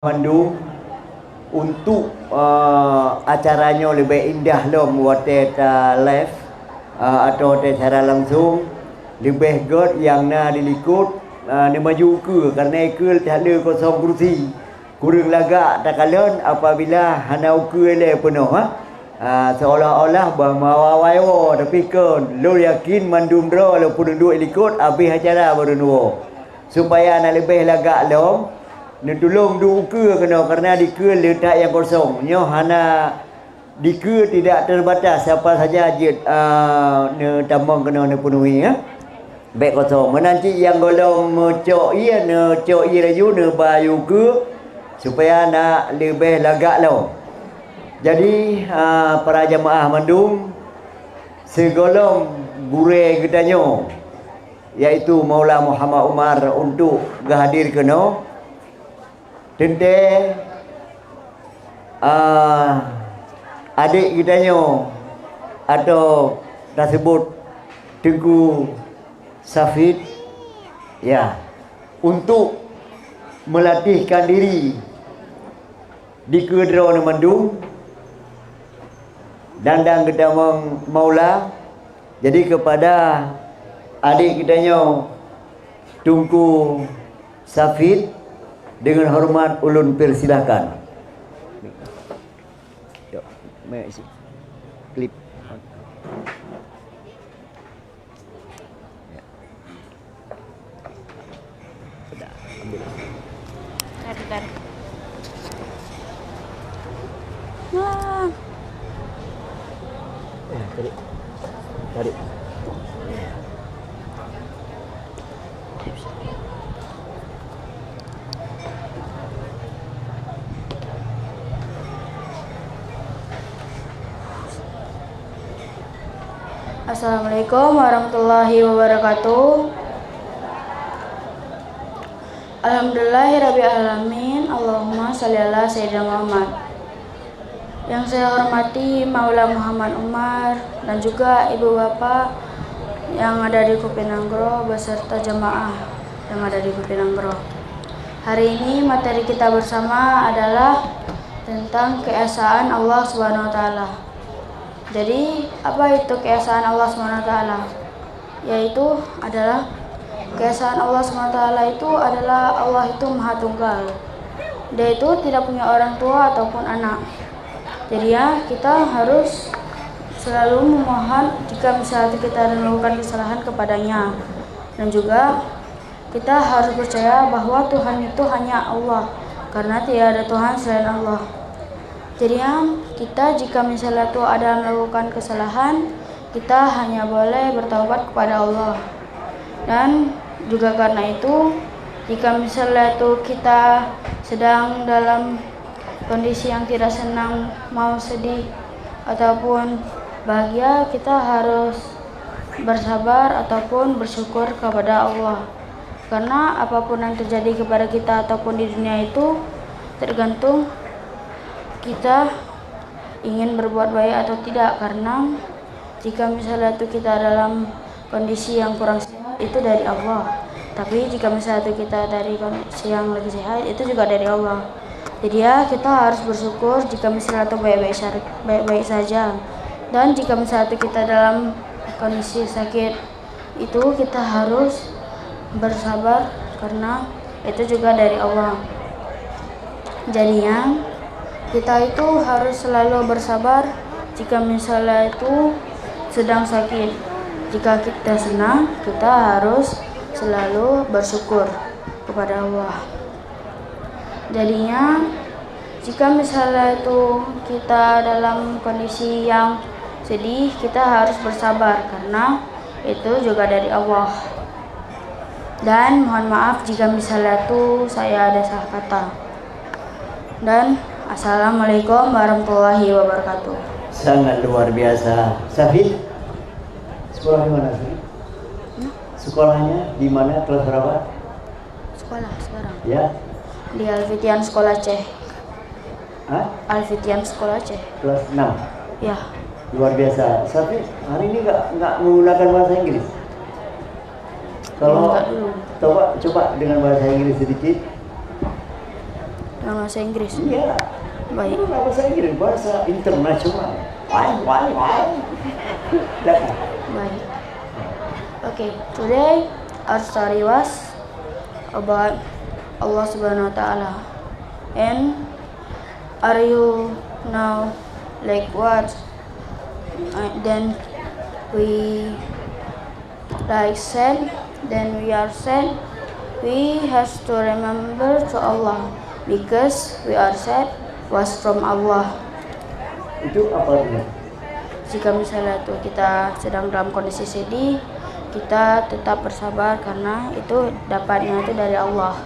Mandu untuk acaranya lebih indah lom watet live atau secara langsung lebih god yang na dilikut ni maju ke karena ke ada kosong kursi kurang lagak tak kalon apabila hanau ke le penuh seolah-olah bahwa tapi kan lo yakin mandum dro lo pun duduk ikut habis acara baru nuo supaya nak lebih lagak lom ni tolong duka kena karena dika letak yang kosong nyo hana dika tidak terbatas siapa saja je ne tamang kena ne penuhi baik kosong menanti yang golong mecok ia ne cok ia rayu ne bayu ke supaya nak lebih lagak lo. Jadi para jemaah mandum segolong gure gedanyo yaitu Maula Muhammad Umar untuk hadir kena tentang adik kitanya atau tersebut Tengku Safid ya untuk melatihkan diri di Kedra Mandung dandang kita Maula. Jadi kepada adik kitanya Tengku Safid dengan hormat ulun persilahkan. Yuk, isi klip. Sudah, ambil. Bentar. Wah. Tarik. Assalamualaikum warahmatullahi wabarakatuh. Alhamdulillahirabbil alamin. Allahumma shalli ala sayyidina Muhammad. Yang saya hormati Maula Muhammad Umar dan juga ibu bapak yang ada di Kupinanggro beserta jemaah yang ada di Kupinanggro. Hari ini materi kita bersama adalah tentang keesaan Allah Subhanahu wa taala. Jadi, apa itu keesaan Allah SWT? Yaitu adalah keesaan Allah SWT itu adalah Allah itu Maha Tunggal. Dia itu tidak punya orang tua ataupun anak. Jadi ya, kita harus selalu memohon jika misalnya kita melakukan kesalahan kepadanya. Dan juga kita harus percaya bahwa Tuhan itu hanya Allah, karena tidak ada Tuhan selain Allah. Jadi kita jika misalnya tuh ada melakukan kesalahan, kita hanya boleh bertaubat kepada Allah. Dan juga karena itu, jika misalnya tuh kita sedang dalam kondisi yang tidak senang, mau sedih ataupun bahagia, kita harus bersabar ataupun bersyukur kepada Allah. Karena apapun yang terjadi kepada kita ataupun di dunia itu tergantung kita ingin berbuat baik atau tidak, karena jika misalnya itu kita dalam kondisi yang kurang sehat itu dari Allah, tapi jika misalnya itu kita dari kondisi yang lebih sehat itu juga dari Allah. Jadi ya, kita harus bersyukur jika misalnya itu baik-baik saja, dan jika misalnya itu kita dalam kondisi sakit itu kita harus bersabar karena itu juga dari Allah. Jadinya kita itu harus selalu bersabar jika misalnya itu sedang sakit. Jika kita senang, kita harus selalu bersyukur kepada Allah. Jadinya, jika misalnya itu kita dalam kondisi yang sedih, kita harus bersabar karena itu juga dari Allah. Dan mohon maaf jika misalnya itu saya ada salah kata. Dan Assalamualaikum warahmatullahi wabarakatuh. Sangat luar biasa. Safid, sekolah di mana sih? Sekolahnya di mana, kelas berapa? Sekolah sekarang. Ya. Di Alfitian Sekolah Aceh. Alfitian Sekolah Aceh. Kelas 6. Ya. Luar biasa. Safid, hari ini nggak menggunakan bahasa Inggris. Kalau coba dengan bahasa Inggris sedikit. dengan bahasa Inggris. Iya. Baik. Bukan bahasa Inggris, bahasa internasional. Why? Dah. Baik. Okay, today our story was about Allah Subhanahu wa Ta'ala. And are you now like what? Then we we are sad. We have to remember to Allah because we are sad was from Allah. Itu apa artinya? Jika misalnya tuh kita sedang dalam kondisi sedih, kita tetap bersabar karena itu dapatnya itu dari Allah.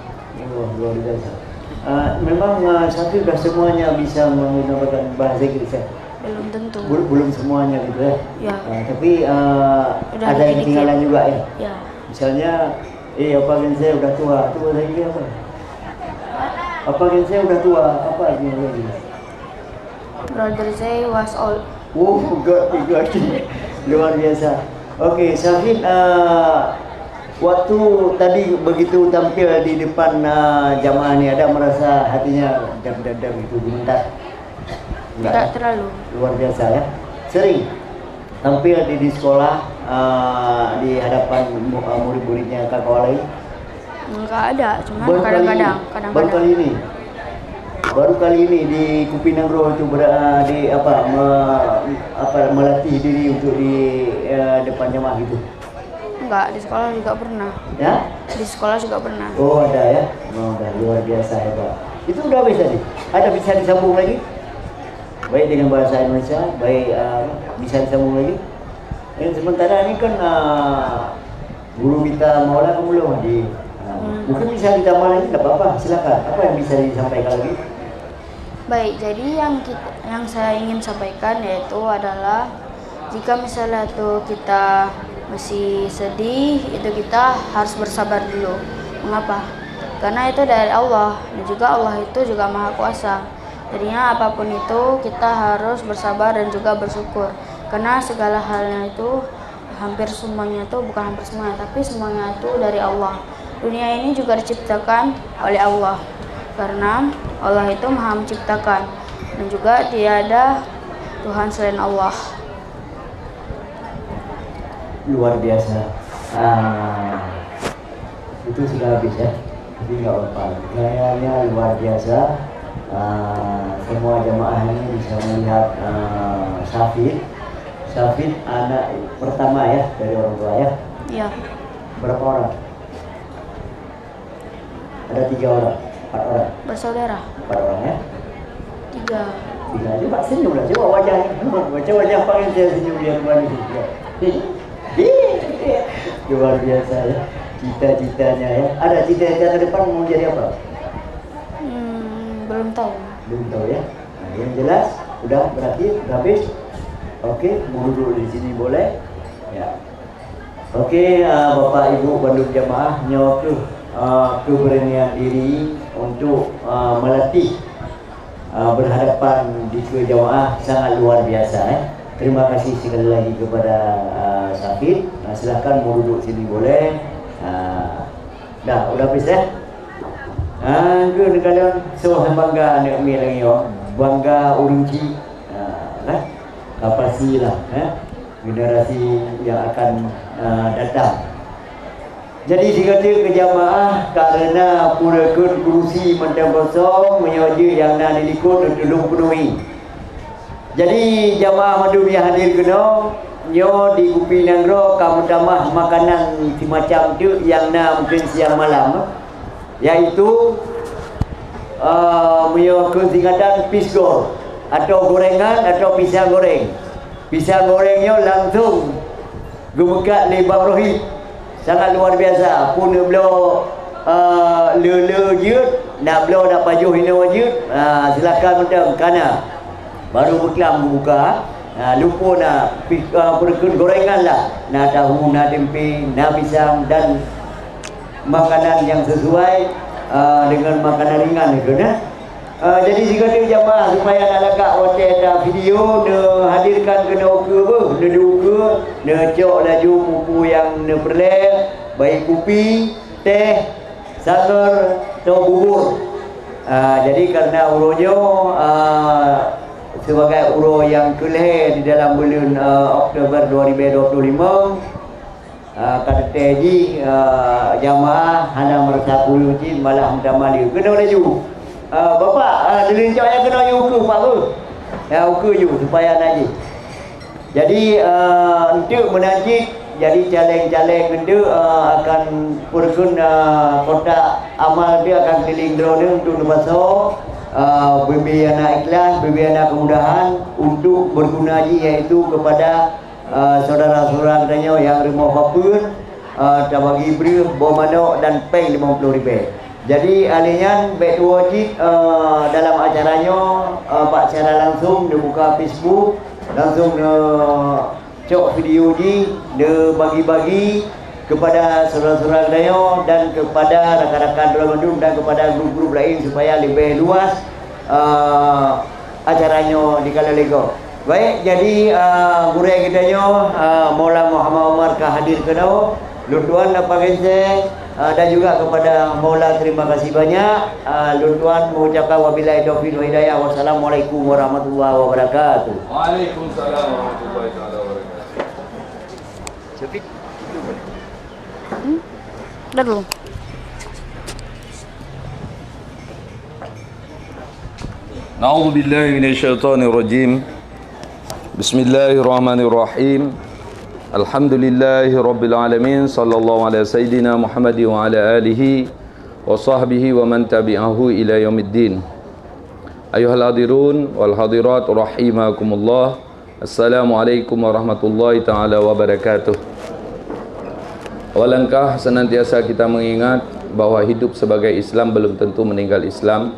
Oh, luar biasa. Memang Syafie sudah semuanya bisa menggunakan bahasa Inggris ya? Belum tentu. Belum semuanya gitu ya? Ya. Tapi ada yang ketinggalan juga ya? Ya. Misalnya, apa kan saya udah tua lagi apa? Apa kan saya udah tua, apa artinya lagi? Brother say was old. Oh, God. Luar biasa. Oke, Syafie, waktu tadi begitu tampil di depan jamaah ini, ada merasa hatinya dam itu gemetar? Enggak terlalu. Luar biasa ya. Sering tampil di sekolah di hadapan murid-muridnya Kakak Walai? Enggak ada, cuma kadang-kadang. Baru kali ini di Kupinangro itu melatih diri untuk di depan jamaah gitu. Enggak, di sekolah juga pernah. Ya? Di sekolah juga pernah. Oh, ada ya. Oh, udah luar biasa ya, Pak. Itu udah bisa nih. Ada bisa disambung lagi? Baik dengan bahasa Indonesia, baik bisa disambung lagi. Yang sementara ini kan guru kita Maula kamu belum di. Mungkin bisa ditambah lagi, tidak apa-apa. Silakan. Apa yang bisa disampaikan lagi? Baik, jadi yang saya ingin sampaikan yaitu adalah jika misalnya tuh kita masih sedih, itu kita harus bersabar dulu. Mengapa? Karena itu dari Allah dan juga Allah itu juga Maha Kuasa. Jadinya apapun itu kita harus bersabar dan juga bersyukur. Karena segala halnya itu hampir semuanya itu bukan hampir semuanya, tapi semuanya itu dari Allah. Dunia ini juga diciptakan oleh Allah. Karena Allah itu Maha menciptakan dan juga tiada Tuhan selain Allah. Luar biasa. Itu sudah habis ya. Tapi nggak apa-apa. Kayaknya luar biasa. Semua jamaah ini bisa melihat Syafie anak pertama ya dari orang tua ya. Iya. Berapa orang? Ada 3 orang. 4 orang. Bersaudara. 4 orang ya. 3. Coba senyum lah, coba wajahnya. Baca wajah pakai saya senyum dia kembali. Luar biasa ya. Cita-citanya ya. Ada cita-cita ke depan mau jadi apa? Belum tahu. Belum tahu ya. Nah, yang jelas udah berakhir, udah habis. Oke, mau duduk di sini boleh? Ya. Oke, Bapak Ibu bandung jamaah nyawa keberanian diri untuk melatih berhadapan di jamaah sangat luar biasa ya. Terima kasih sekali lagi kepada Syafie. Silahkan mau duduk sini boleh. Dah, udah habis ya. Kalian semua bangga anak mi lagi yo. Bangga urunci. Kapasi lah generasi yang akan datang. Jadi dikata ke jamaah karena purakan kerusi mentang kosong menyoja yang nak dilikut dan tolong penuhi. Jadi jamaah madum yang hadir kena nyo di Kupinangro kamu tambah makanan macam tu yang nak mungkin siang malam yaitu menyokan singkatan pisgor atau gorengan atau pisang goreng. Pisang gorengnya langsung gemekat lebang rohit. Sangat luar biasa. Pun beliau le jut, nak beliau nak pajuh hina wajud, silakan mentang kana. Baru berkelam buka, lupa nak perkun gorengan lah. Nak tahu, nak tempe, nak pisang dan makanan yang sesuai dengan makanan ringan itu nah. Jadi jika dia jamaah supaya nak lagak hotel ada video ne hadirkan kena ukur apa ne ukur ne cok laju pupu yang ne perlek baik kopi teh sangar atau bubur Jadi karena urunya sebagai uru yang kelih di dalam bulan Oktober 2025, kata teji jamaah hana merasa kuluci malah utama dia kena laju. Bapak dilincahnya kena ukur pak tu. Ya ukur ju supaya naji. Jadi untuk menajik, jadi caleng-caleng itu akan pergun kota amal dia akan keliling drone untuk nubasau beri anak ikhlas, beri anak kemudahan untuk berguna haji, iaitu kepada saudara-saudara katanya yang rumah papun tabagi beri bawa manok dan peng 50 ribu. Jadi alihnya baik dua wajib dalam acaranya Pak secara langsung dia buka Facebook, langsung cok video ni dia bagi-bagi kepada saudara-saudara Dayo dan kepada rakan-rakan Dora Bandung dan kepada grup-grup lain supaya lebih luas acaranya di kala lego. Baik, jadi gurau kita nyo Maula Muhammad Umar ka hadir kena luntuan apa gence dan juga kepada Maula terima kasih banyak. Luntuan mengucapkan wabillahi taufiq wa hidayah. Wassalamualaikum warahmatullahi wabarakatuh. Waalaikumsalam warahmatullahi wabarakatuh. Udah dulu. A'udzu billahi minasyaitonir rajim. Bismillahirrahmanirrahim. Alhamdulillahi rabbil alamin. Sallallahu ala sayyidina Muhammad wa ala alihi wa sahbihi wa man tabi'ahu ila yaumiddin. Ayuhal hadirun wal hadirat rahimakumullah. Assalamualaikum warahmatullahi taala wabarakatuh. Awalangkah senantiasa kita mengingat bahawa hidup sebagai Islam belum tentu meninggal Islam,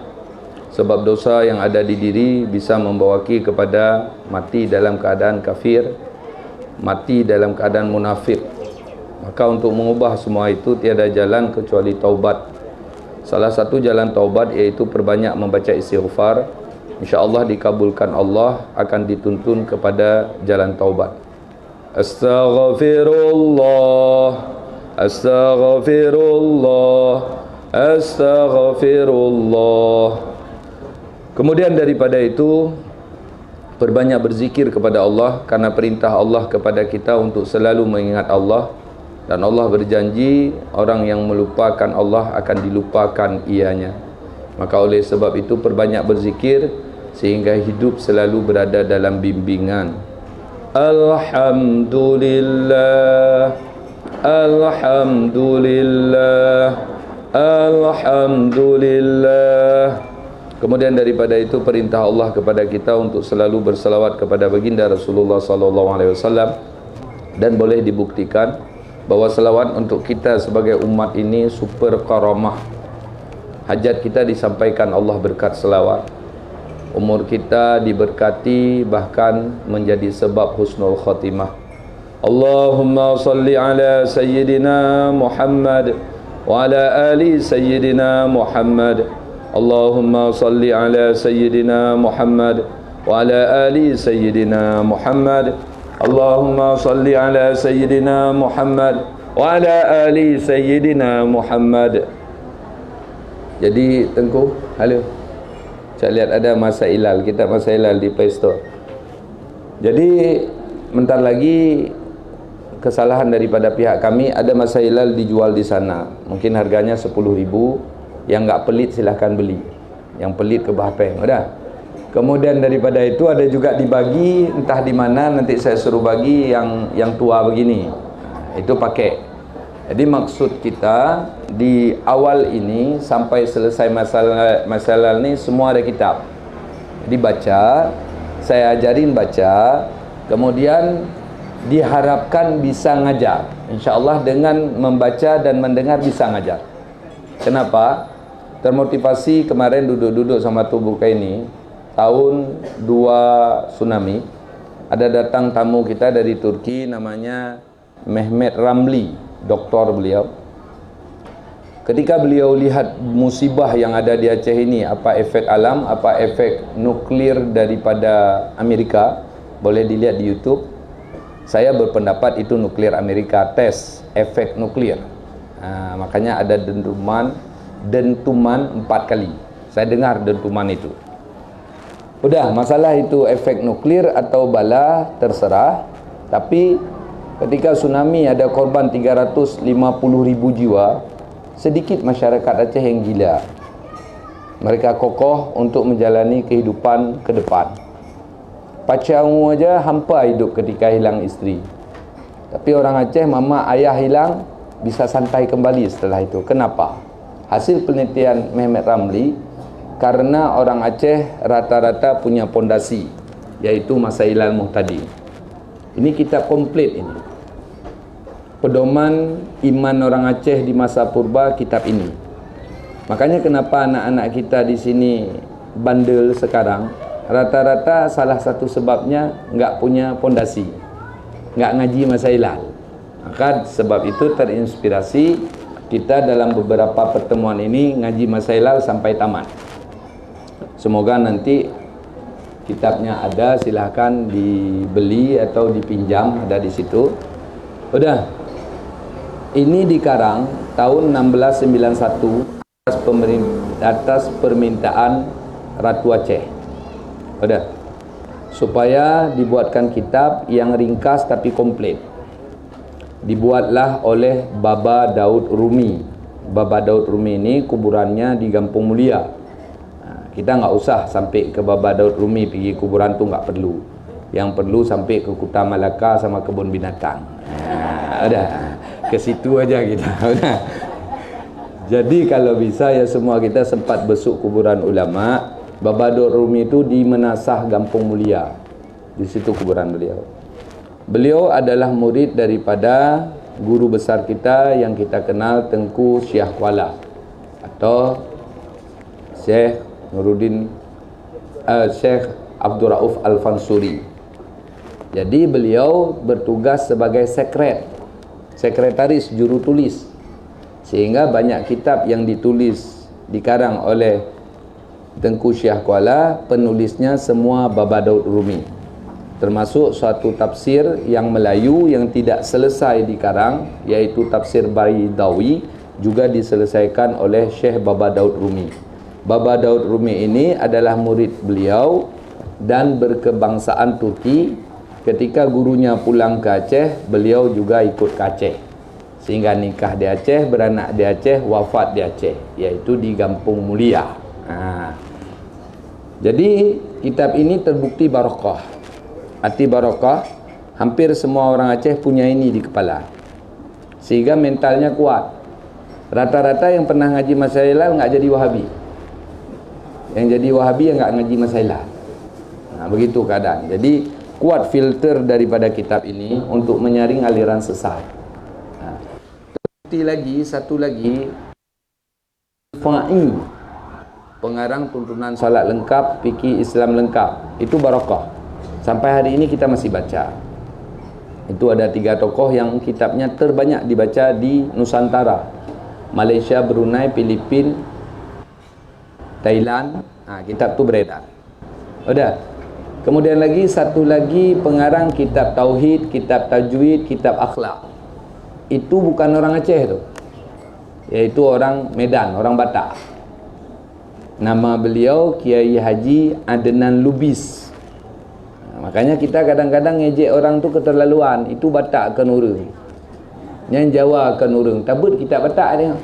sebab dosa yang ada di diri bisa membawa kepada mati dalam keadaan kafir, mati dalam keadaan munafik. Maka untuk mengubah semua itu tiada jalan kecuali taubat. Salah satu jalan taubat iaitu perbanyak membaca istighfar. InsyaAllah dikabulkan Allah, akan dituntun kepada jalan taubat. Astaghfirullah, astaghfirullah, astaghfirullah. Kemudian daripada itu, perbanyak berzikir kepada Allah, karena perintah Allah kepada kita untuk selalu mengingat Allah. Dan Allah berjanji orang yang melupakan Allah akan dilupakan ianya. Maka oleh sebab itu perbanyak berzikir sehingga hidup selalu berada dalam bimbingan. Alhamdulillah, alhamdulillah, alhamdulillah. Kemudian daripada itu perintah Allah kepada kita untuk selalu berselawat kepada baginda Rasulullah SAW. Dan boleh dibuktikan bahawa selawat untuk kita sebagai umat ini super karamah. Hajat kita disampaikan Allah berkat selawat. Umur kita diberkati, bahkan menjadi sebab husnul khatimah. Allahumma salli ala Sayyidina Muhammad wa ala ali Sayyidina Muhammad. Allahumma salli ala Sayyidina Muhammad wa ala ali Sayyidina Muhammad. Allahumma salli ala Sayyidina Muhammad wa ala ali Sayyidina Muhammad. Jadi Tengku, halo. Saya lihat ada Masailal, kita Masailal di Play Store. Jadi bentar lagi kesalahan daripada pihak kami, ada Masailal dijual di sana. Mungkin harganya 10.000. Yang enggak pelit silahkan beli. Yang pelit ke Bahpeng, udah. Kemudian daripada itu ada juga dibagi entah di mana, nanti saya suruh bagi yang tua begini. Itu pakai. Jadi maksud kita di awal ini sampai selesai masalah ini semua ada kitab. Jadi baca, saya ajarin baca, kemudian diharapkan bisa ngajar. InsyaAllah dengan membaca dan mendengar bisa ngajar. Kenapa? Termotivasi kemarin duduk-duduk sama tubuh kayak ini, tahun 2 tsunami, ada datang tamu kita dari Turki namanya Mehmet Ramli, doktor beliau. Ketika beliau lihat musibah yang ada di Aceh ini, apa efek alam, apa efek nuklir daripada Amerika, boleh dilihat di YouTube. Saya berpendapat itu nuklir Amerika, tes efek nuklir. Makanya ada dentuman 4 kali. Saya dengar dentuman itu. Udah, masalah itu efek nuklir atau bala terserah. Tapi ketika tsunami ada korban 350.000 jiwa, sedikit masyarakat Aceh yang gila. Mereka kokoh untuk menjalani kehidupan ke depan. Pacamu aja hampa hidup ketika hilang isteri. Tapi orang Aceh, mama ayah hilang, bisa santai kembali setelah itu. Kenapa? Hasil penelitian Mehmet Ramli, karena orang Aceh rata-rata punya pondasi, yaitu Masailal Muhtadin. Ini kitab komplit ini. Pedoman iman orang Aceh di masa purba, kitab ini. Makanya kenapa anak-anak kita di sini bandel sekarang, rata-rata salah satu sebabnya nggak punya pondasi, nggak ngaji Masailal. Maka sebab itu terinspirasi kita dalam beberapa pertemuan ini ngaji Masailal sampai tamat. Semoga nanti kitabnya ada, silahkan dibeli atau dipinjam, ada di situ. Udah, ini dikarang tahun 1691 atas permintaan Ratu Aceh. Udah, supaya dibuatkan kitab yang ringkas tapi komplit. Dibuatlah oleh Baba Daud Rumi. Baba Daud Rumi ini kuburannya di Kampung Mulia. Kita nggak usah sampai ke Baba Daud Rumi pergi kuburan tu, nggak perlu. Yang perlu sampai ke Kuta Malaka sama kebun binatang. Udah, ke situ aja kita. Udah. Jadi kalau bisa ya semua kita sempat besuk kuburan ulama. Baba Daud Rumi itu di Menasah Kampung Mulia. Di situ kuburan beliau. Beliau adalah murid daripada guru besar kita yang kita kenal, Tengku Syekh Kuala atau Syekh Nuruddin Syekh Abdul Rauf Al-Fansuri. Jadi beliau bertugas sebagai sekretaris juru tulis, sehingga banyak kitab yang ditulis dikarang oleh Tengku Syekh Kuala, penulisnya semua Baba Daud Rumi, termasuk suatu tafsir yang Melayu yang tidak selesai dikarang, yaitu tafsir Baidawi, juga diselesaikan oleh Syekh Baba Daud Rumi. Baba Daud Rumi ini adalah murid beliau dan berkebangsaan Turki. Ketika gurunya pulang ke Aceh, beliau juga ikut ke Aceh, sehingga nikah di Aceh, beranak di Aceh, wafat di Aceh, yaitu di Kampung Mulia. Jadi kitab ini terbukti barokah. Arti barokah, hampir semua orang Aceh punya ini di kepala, sehingga mentalnya kuat. Rata-rata yang pernah ngaji Masailal nggak jadi Wahabi. Yang jadi Wahabi yang nggak ngaji Masailal. Begitu keadaan. Jadi kuat filter daripada kitab ini untuk menyaring aliran sesat. Satu lagi Fa'i, pengarang tuntunan salat lengkap, fikih Islam lengkap, itu barokah. Sampai hari ini kita masih baca. Itu ada 3 tokoh yang kitabnya terbanyak dibaca di Nusantara, Malaysia, Brunei, Filipina, Thailand. Kitab tu beredar. Udah. Kemudian satu lagi pengarang kitab tauhid, kitab tajwid, kitab akhlak. Itu bukan orang Aceh tu, yaitu orang Medan, orang Batak. Nama beliau Kiai Haji Adnan Lubis. Makanya kita kadang-kadang ngejek orang tu keterlaluan. Itu Batak ke Nurung, yang Jawa ke Nurung, tabut kitab Batak dia.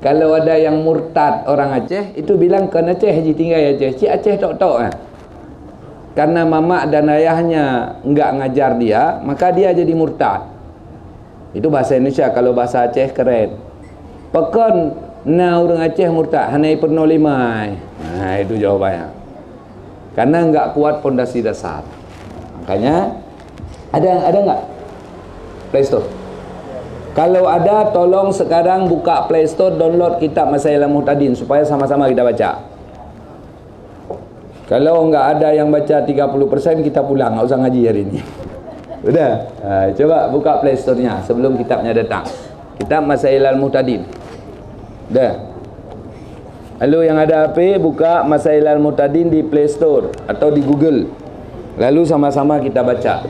Kalau ada yang murtad orang Aceh, itu bilang kan Aceh Haji tinggal Aceh, Cik Aceh tok-tok. Karena mamak dan ayahnya enggak ngajar dia, maka dia jadi murtad. Itu bahasa Indonesia. Kalau bahasa Aceh keren. Pekon na orang Aceh murtad, hanai perno limai. Itu jawabannya. Karena enggak kuat pondasi dasar. Makanya ada enggak Play Store? Kalau ada, tolong sekarang buka Play Store, download kitab Masailal Muhtadin supaya sama-sama kita baca. Kalau enggak ada yang baca 30%, kita pulang, enggak usah ngaji hari ini. Udah, coba buka Play Store-nya sebelum kitabnya datang. Kitab Masailal Muhtadin. Udah. Lalu yang ada HP, buka Masailal Muhtadin di Play Store atau di Google. Lalu sama-sama kita baca.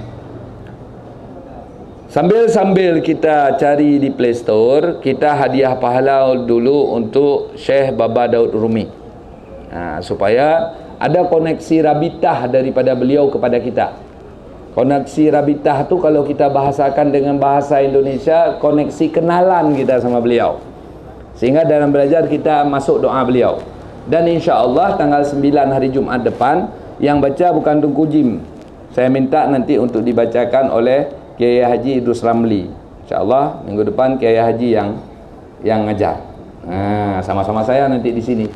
Sambil-sambil kita cari di Play Store, kita hadiah pahala dulu untuk Syekh Baba Daud Rumi, supaya ada koneksi rabitah daripada beliau kepada kita. Koneksi rabitah tu kalau kita bahasakan dengan bahasa Indonesia, koneksi kenalan kita sama beliau, sehingga dalam belajar kita masuk doa beliau. Dan insya-Allah tanggal 9 hari Jumaat depan, yang baca bukan Tunku Jim. Saya minta nanti untuk dibacakan oleh Kiai Haji Idrus Ramli. Insya-Allah minggu depan Kiai Haji yang ngajar. Sama-sama saya nanti di sini.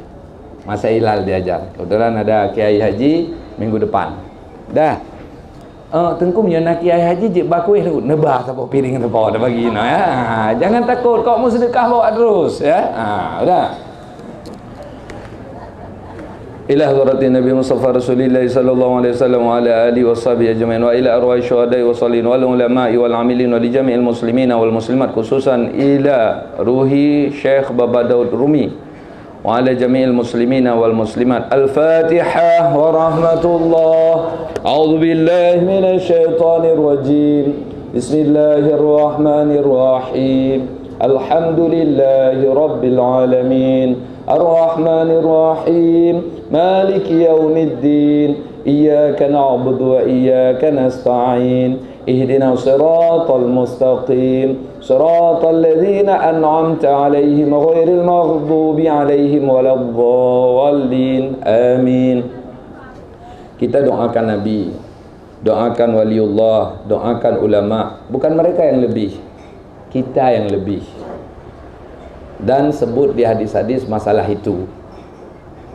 Masa Hilal diajar. Kebetulan ada Kiai Haji minggu depan. Dah. Tengku punya nak Kiai Haji je bakuih tu. Nebah apa piring tu bawa dah bagi ya. Jangan takut, kau mau sedekah bawa terus ya. Udah. Ila hadratin Nabi Mustafa Rasulillah sallallahu alaihi wasallam wa ala alihi washabihi ajmain wa ila arwah syuhada'i wa salihin wal ulama'i wal amilin wa li jami'il muslimina wal muslimat, khususan ila ruhi Syekh Baba Daud Rumi wa ala jami'il muslimina wal muslimat. Al-Fatihah wa rahmatullah. A'udzu billahi minasy syaithanir rajim. Bismillahirrahmanirrahim. Alhamdulillahi rabbil alamin. Ar-Rahmanir Rahim. Maliki yaumiddin. Iyyaka na'budu wa iyyaka nasta'in. Ihdinas siratal mustaqim. Siratal ladzina an'amta 'alaihim ghairil maghdubi 'alaihim waladdallin. Amin. Kita doakan Nabi, doakan waliullah, doakan ulama. Bukan mereka yang lebih, kita yang lebih. Dan sebut di hadis-hadis masalah itu.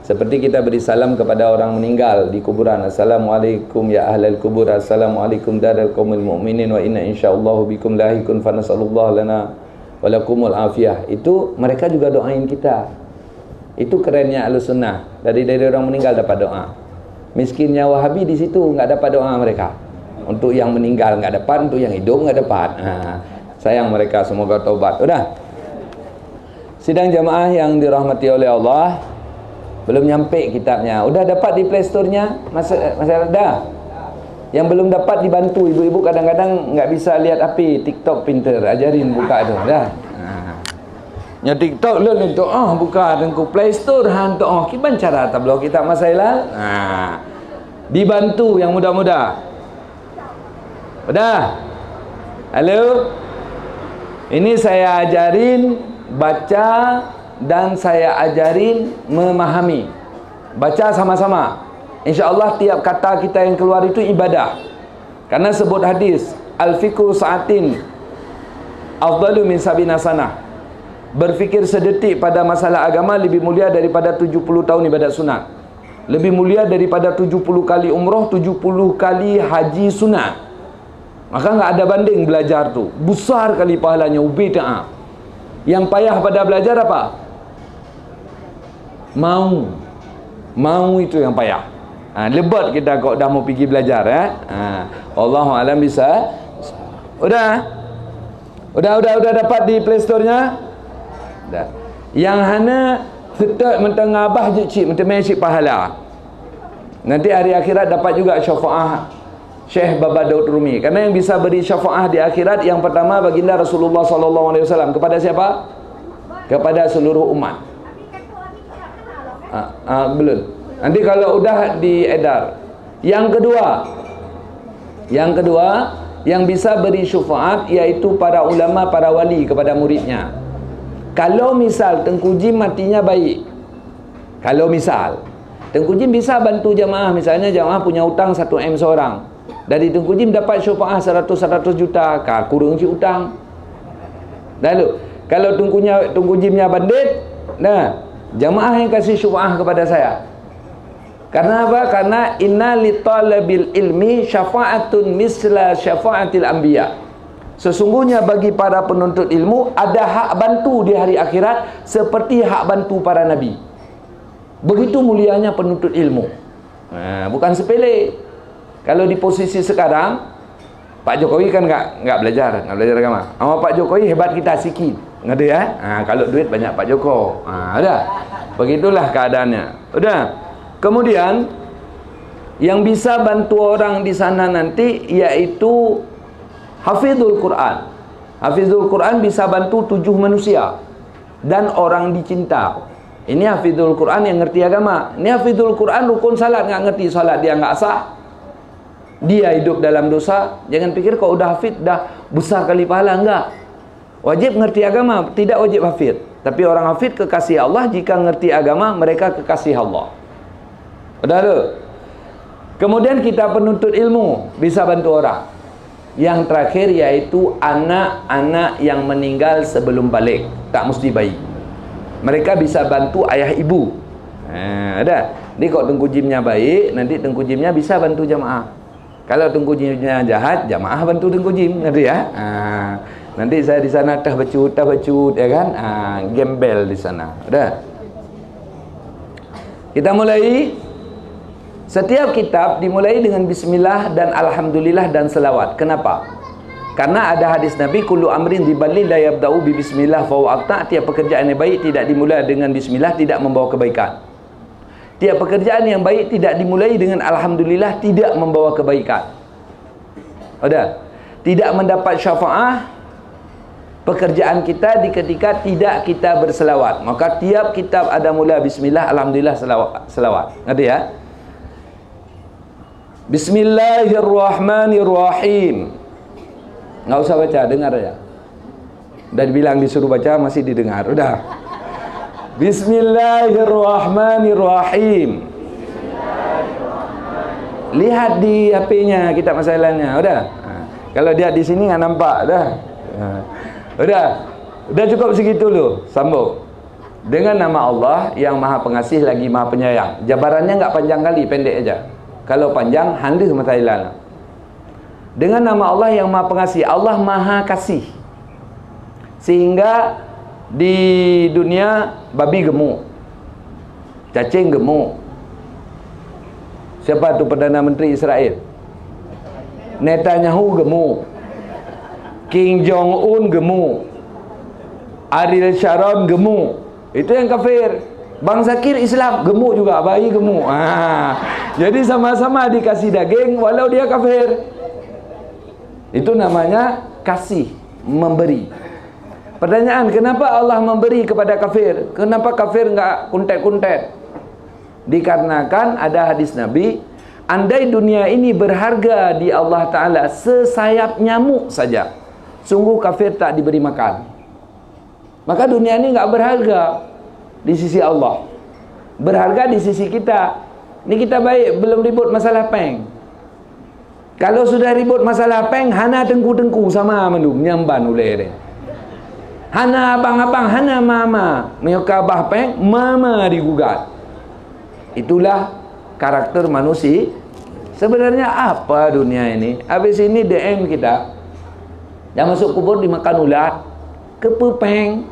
Seperti kita beri salam kepada orang meninggal di kuburan. Assalamualaikum ya ahlal kubur. Assalamualaikum daral qaumil mu'minin wa inna insyaallahu bikum lahikun fa nasallallahu lana wa lakumul afiyah. Itu mereka juga doain kita. Itu kerennya Ahlussunnah. Dari orang meninggal dapat doa. Miskinnya Wahabi di situ enggak dapat doa mereka. Untuk yang meninggal enggak dapat, untuk yang hidup enggak dapat. Sayang mereka, semoga taubat. Udah. Sidang jamaah yang dirahmati oleh Allah, belum nyampe kitabnya. Udah dapat di Play Store-nya? Masih ada? Yang belum dapat dibantu. Ibu-ibu kadang-kadang nggak bisa lihat api. TikTok pinter, ajarin buka tu. Dah. Nya TikTok lu ni tu buka tengku Play Store hantu kiban cara tablo kita masalah. Dibantu yang muda-muda. Udah. Halo. Ini saya ajarin baca dan saya ajarin memahami. Baca sama-sama. InsyaAllah tiap kata kita yang keluar itu ibadah. Karena sebut hadis, al-fikru sa'atin afdalu min sabina sanah. Berfikir sedetik pada masalah agama lebih mulia daripada 70 tahun ibadat sunat. Lebih mulia daripada 70 kali umrah, 70 kali haji sunat. Maka enggak ada banding belajar tu. Besar kali pahalanya, ubida'ah. Yang payah pada belajar apa? Mau itu yang payah. Lebat kita kok dah mau pergi belajar Wallahu alam bisa. Udah dapat di Play Store-nya? Dah. Yang hana tetap mentengabah je cik, mentemai cik pahala. Nanti hari akhirat dapat juga syafaah Syekh Baba Daud Rumi. Karena yang bisa beri syafaah di akhirat, yang pertama baginda Rasulullah SAW. Kepada siapa? Kepada seluruh umat. Belum. Nanti kalau udah diedar. Yang kedua, yang bisa beri syafaat yaitu para ulama, para wali kepada muridnya. Kalau misal Tengku Jim matinya baik, kalau misal Tengku Jim bisa bantu jamaah, misalnya jamaah punya hutang 1 M seorang, dari Tengku Jim dapat syafaah 100 juta, kurang cik hutang. Lalu kalau Tengku Jimnya bandit, jamaah yang kasih syafaah kepada saya. Karena apa? Karena inna li talabil ilmi syafa'atun misla syafa'atil anbiya. Sesungguhnya bagi para penuntut ilmu ada hak bantu di hari akhirat seperti hak bantu para nabi. Begitu mulianya penuntut ilmu. Bukan sepele. Kalau di posisi sekarang, Pak Jokowi kan enggak belajar agama. Sama Pak Jokowi hebat kita sikit. Ada ya? Kalau duit banyak Pak Joko. Ada. Begitulah keadaannya. Udah. Kemudian yang bisa bantu orang di sana nanti yaitu Hafizul Quran. Hafizul Quran bisa bantu 7 manusia dan orang dicinta. Ini hafizul Quran yang ngerti agama. Ini hafizul Quran rukun salat nggak ngerti salat dia nggak sah. Dia hidup dalam dosa. Jangan pikir kalau udah hafiz dah besar kali pahala, enggak. Wajib ngerti agama, tidak wajib hafiz. Tapi orang hafiz kekasih Allah, jika ngerti agama mereka kekasih Allah. Udah tu. Kemudian kita penuntut ilmu bisa bantu orang. Yang terakhir yaitu anak-anak yang meninggal sebelum balik, tak mesti bayi. Mereka bisa bantu ayah ibu. Ada. Jadi kalau Tengku Jimnya baik, nanti Tengku Jimnya bisa bantu jamaah. Kalau Tengku Jimnya jahat, jamaah bantu Tengku Jim, ngerti ya? Nanti saya di sana tah becut, ya kan? Gembel di sana. Ada. Kita mulai. Setiap kitab dimulai dengan bismillah dan alhamdulillah dan selawat. Kenapa? Karena ada hadis Nabi, kullu amrin diballi la yabda'u bi bismillah fa huwa aqta'. Tiap pekerjaan yang baik tidak dimulai dengan bismillah tidak membawa kebaikan. Tiap pekerjaan yang baik tidak dimulai dengan alhamdulillah tidak membawa kebaikan. Ada. Tidak mendapat syafaah pekerjaan kita di ketika tidak kita berselawat. Maka tiap kitab ada mula bismillah, alhamdulillah, selawat. Ngerti ya? Bismillahirrahmanirrahim. Nggak usah baca, dengar ya. Dan bilang disuruh baca masih didengar. Udah. Bismillahirrahmanirrahim. Lihat di HP-nya kitab masalahnya. Udah. Kalau dia di sini nggak nampak. Udah cukup segitu loh. Sambung. Dengan nama Allah yang Maha Pengasih lagi Maha Penyayang. Jabarannya nggak panjang kali, pendek aja. Kalau panjang, handis sama Thailand. Dengan nama Allah yang Maha Pengasih. Allah Maha Kasih. Sehingga di dunia babi gemuk, cacing gemuk. Siapa tu Perdana Menteri Israel? Netanyahu gemuk. Kim Jong Un gemuk. Ariel Sharon gemuk. Itu yang kafir. Bang Zakir Islam gemuk juga, bayi gemuk. Jadi sama-sama dikasih daging walau dia kafir. Itu namanya kasih, memberi. Pertanyaan, kenapa Allah memberi kepada kafir? Kenapa kafir enggak kuntet-kuntet? Dikarenakan ada hadis Nabi, andai dunia ini berharga di Allah Ta'ala sesayap nyamuk saja, sungguh kafir tak diberi makan. Maka dunia ini enggak berharga di sisi Allah, berharga di sisi kita. Ini kita baik, belum ribut masalah peng. Kalau sudah ribut masalah peng, hana tengku-tengku sama mendum nyamban oleh dia. Hana abang-abang, hana mama, menyokabah peng, mama digugat. Itulah karakter manusia. Sebenarnya apa dunia ini? Habis ini DM kita, yang masuk kubur dimakan ulat, kepepeng.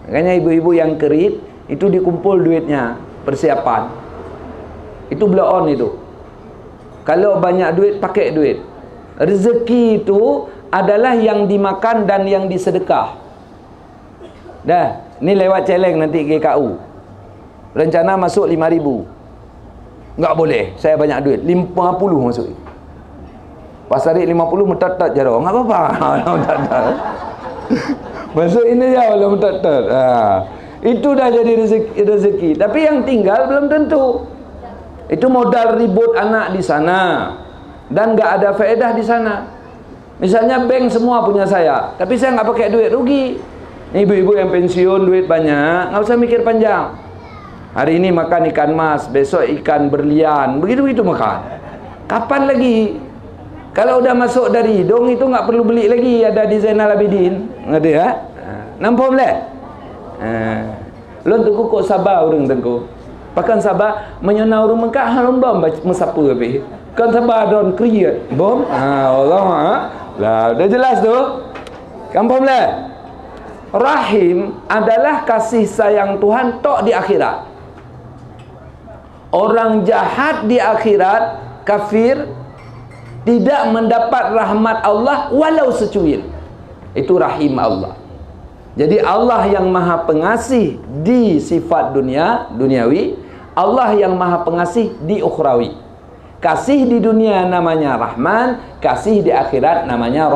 Makanya ibu-ibu yang kerit itu dikumpul duitnya, persiapan. Itu blow on itu. Kalau banyak duit, pakai duit. Rezeki itu adalah yang dimakan dan yang disedekah. Dah, ni lewat challenge nanti GKU. Rencana masuk 5,000. Enggak boleh, saya banyak duit. 50 masuk. Pas tarik 50 mentat-tat jarang. Enggak apa-apa. Masuk ini ya walau mentat-tat. Itu dah jadi rezeki. Tapi yang tinggal belum tentu. Itu modal ribut anak di sana dan nggak ada faedah di sana. Misalnya bank semua punya saya, tapi saya nggak pakai duit, rugi. Ibu-ibu yang pensiun duit banyak, nggak usah mikir panjang. Hari ini makan ikan mas, besok ikan berlian, begitu-begitu makan. Kapan lagi? Kalau udah masuk dari hidung itu nggak perlu beli lagi, ada di Zainal Abidin, ngerti ya? Nampak boleh? Lo tunggu kok sabar orang tengku. Bahkan sabar menyenau rumah kak harum bom mesapa lebih. Kan sabar don kriya bom. Allah lah udah jelas tu. Kampung lah. Rahim adalah kasih sayang Tuhan tok di akhirat. Orang jahat di akhirat, kafir, tidak mendapat rahmat Allah walau secuil. Itu rahim Allah. Jadi Allah yang Maha Pengasih di sifat duniawi, Allah yang Maha Pengasih di ukhrawi. Kasih di dunia namanya Rahman, kasih di akhirat namanya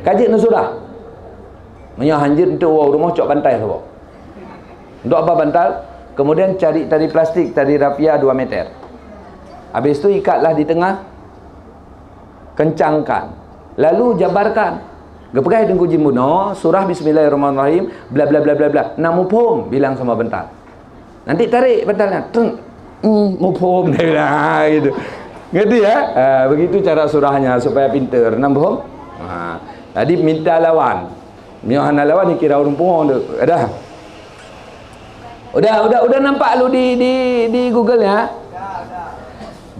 Kaji nu surah. Menyo hanjir untuk rumah cok bantai tu. Untuk apa bantal? Kemudian cari tali plastik, tali rapia 2 meter. Habis itu ikatlah di tengah. Kencangkan. Lalu jabarkan. Gepegai dengan kunci muno, surah Bismillahirrahmanirrahim, bla bla bla bla bla. Namu pom bilang sama bental. Nanti tarik bentalnya. Mu pom dia bilang gitu. Ngerti ya? Begitu cara surahnya supaya pinter. Nambah. Tadi minta lawan. Miohana lawan ni kira orang pun ada. Udah nampak lu di Google ya?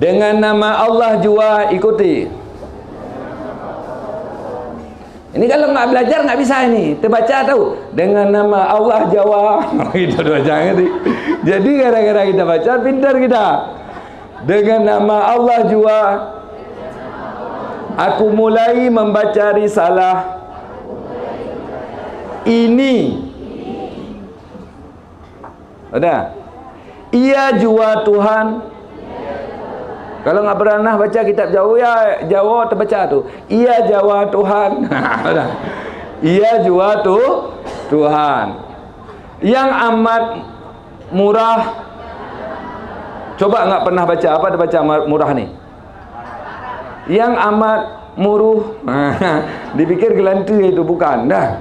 Dengan nama Allah jua ikuti. Ini kalau nggak belajar nggak bisa ini. Terbaca tahu. Dengan nama Allah Jawa. Itu dua jangan. Jadi gara-gara kita baca pintar kita. Dengan nama Allah jua. Aku mulai membaca risalah ini. Ada. Ia jua Tuhan. Kalau nggak pernah baca kitab Jawa, Jawa terbaca tu. Ia Jawa Tuhan. Ada. Ia jua Tuhan. Yang amat murah. Coba nggak pernah baca apa baca murah ni? Yang amat muruh. Dipikir gelantu itu bukan. Dah.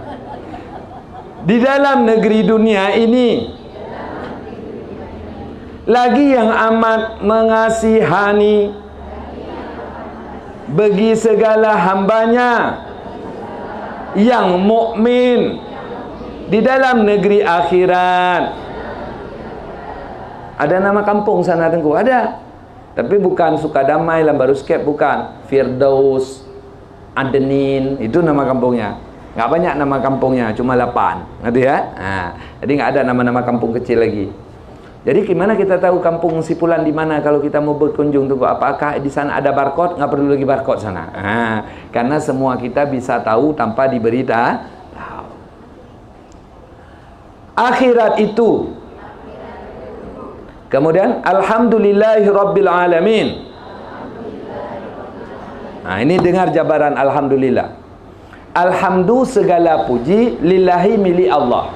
Di dalam negeri dunia ini lagi yang amat mengasihani bagi segala hambanya yang mukmin di dalam negeri akhirat. Ada nama kampung sana Tengku? Ada. Tapi bukan Sukadamai, Lambaruskep, bukan. Firdaus, Adenin, itu nama kampungnya. Nggak banyak nama kampungnya, cuma 8. Ngerti ya? Jadi nggak ada nama-nama kampung kecil lagi. Jadi gimana kita tahu kampung Sipulan di mana kalau kita mau berkunjung tuh? Apakah di sana ada barcode? Nggak perlu lagi barcode sana. Karena semua kita bisa tahu tanpa diberita. Akhirat itu. Kemudian alhamdulillahirabbil alamin. Ini dengar jabaran alhamdulillah. Alhamdulillah segala puji lillahi milik Allah.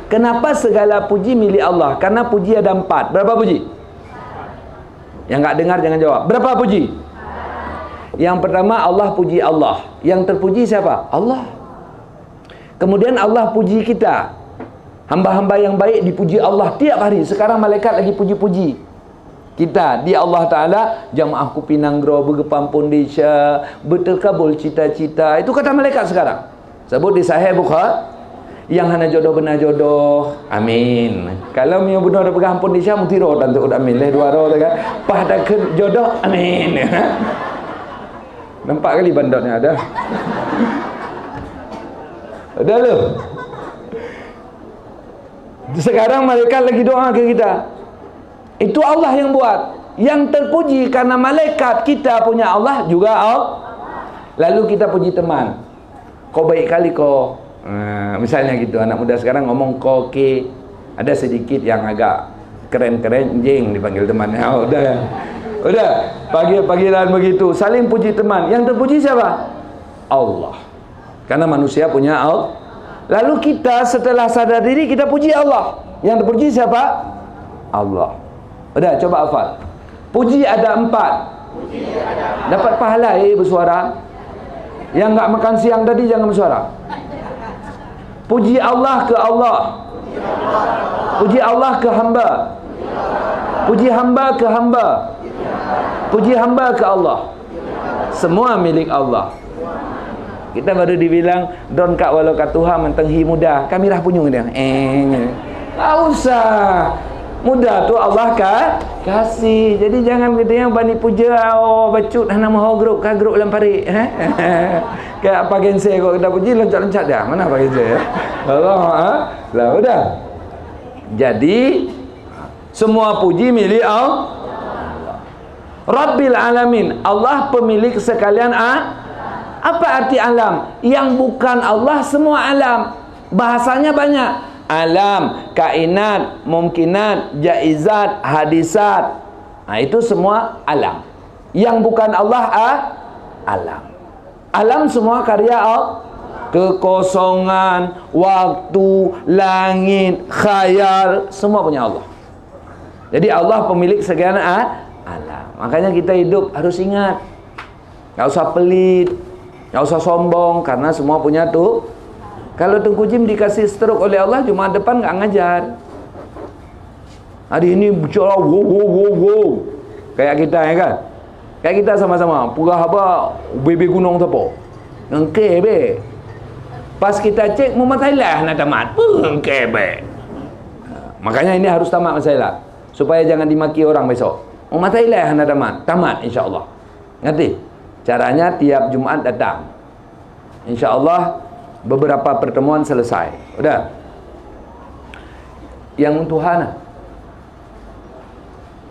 Kenapa segala puji milik Allah? Karena puji ada 4. Berapa puji? Yang nggak dengar jangan jawab. Berapa puji? Yang pertama Allah puji Allah. Yang terpuji siapa? Allah. Kemudian Allah puji kita. Hamba-hamba yang baik dipuji Allah tiap hari. Sekarang malaikat lagi puji-puji kita. Dia Allah Ta'ala, jamaahku Pinanggro, Begepampun Desya, berterkabul cita-cita. Itu kata malaikat sekarang. Sebut di Sahih Bukhari. Yang hana jodoh benar jodoh. Amin. Kalau miyo benar pegang ampun Desya, mutiro tentu amin. Leh 2 roh kan. Pada ke jodoh, amin. Nampak kali bandotnya ada. Ada lu. Sekarang malaikat lagi doa ke kita. Itu Allah yang buat. Yang terpuji karena malaikat kita punya Allah juga Allah. Lalu kita puji teman. Kau baik kali kau. Misalnya gitu. Anak muda sekarang ngomong kau ke. Ada sedikit yang agak keren-keren. Jeng dipanggil temannya. Udah. Pagi-pagian begitu. Saling puji teman. Yang terpuji siapa? Allah. Karena manusia punya Allah. Lalu kita setelah sadar diri kita puji Allah. Yang terpuji siapa? Allah. Udah coba hafal. Puji ada 4. Dapat pahala bersuara. Yang enggak makan siang tadi jangan bersuara. Puji Allah ke Allah. Puji Allah ke hamba. Puji hamba ke hamba. Puji hamba ke Allah. Semua milik Allah. Kita baru dibilang don kak walau kat Tuhan mentenghi muda. Kami dah punyung dia. Tak usah. Muda tu Allah kasih. Jadi jangan kita yang bani puja bacut nama grup ka grup lampari. Kayak apa gense kok kita puji loncat-loncat dah. Mana apa gense ya? Allah lah udah. Jadi semua puji milik Allah. Rabbil alamin. Allah pemilik sekalian Apa arti alam? Yang bukan Allah semua alam. Bahasanya banyak. Alam, kainat, mumkinat, jaizat, hadisat. Itu semua alam. Yang bukan Allah alam. Alam semua karya Allah. Kekosongan, waktu, langit, khayal, semua punya Allah. Jadi Allah pemilik segala alam. Makanya kita hidup harus ingat, gak usah pelit, gak usah sombong, karena semua punya tuh. Kalau Tengku Jim dikasih stroke oleh Allah, Jumat depan gak ngajar. Hari ini bicara wow, kayak kita ya kan. Kayak kita sama-sama purah apa bebe gunung tepo ngke be. Pas kita cek mumatailah nak tamat ngke be. Makanya ini harus tamat masalah supaya jangan dimaki orang besok. Mumatailah nak tamat insyaallah. Ngerti? Caranya tiap Jumat datang. Insyaallah beberapa pertemuan selesai. Udah. Yang Tuhan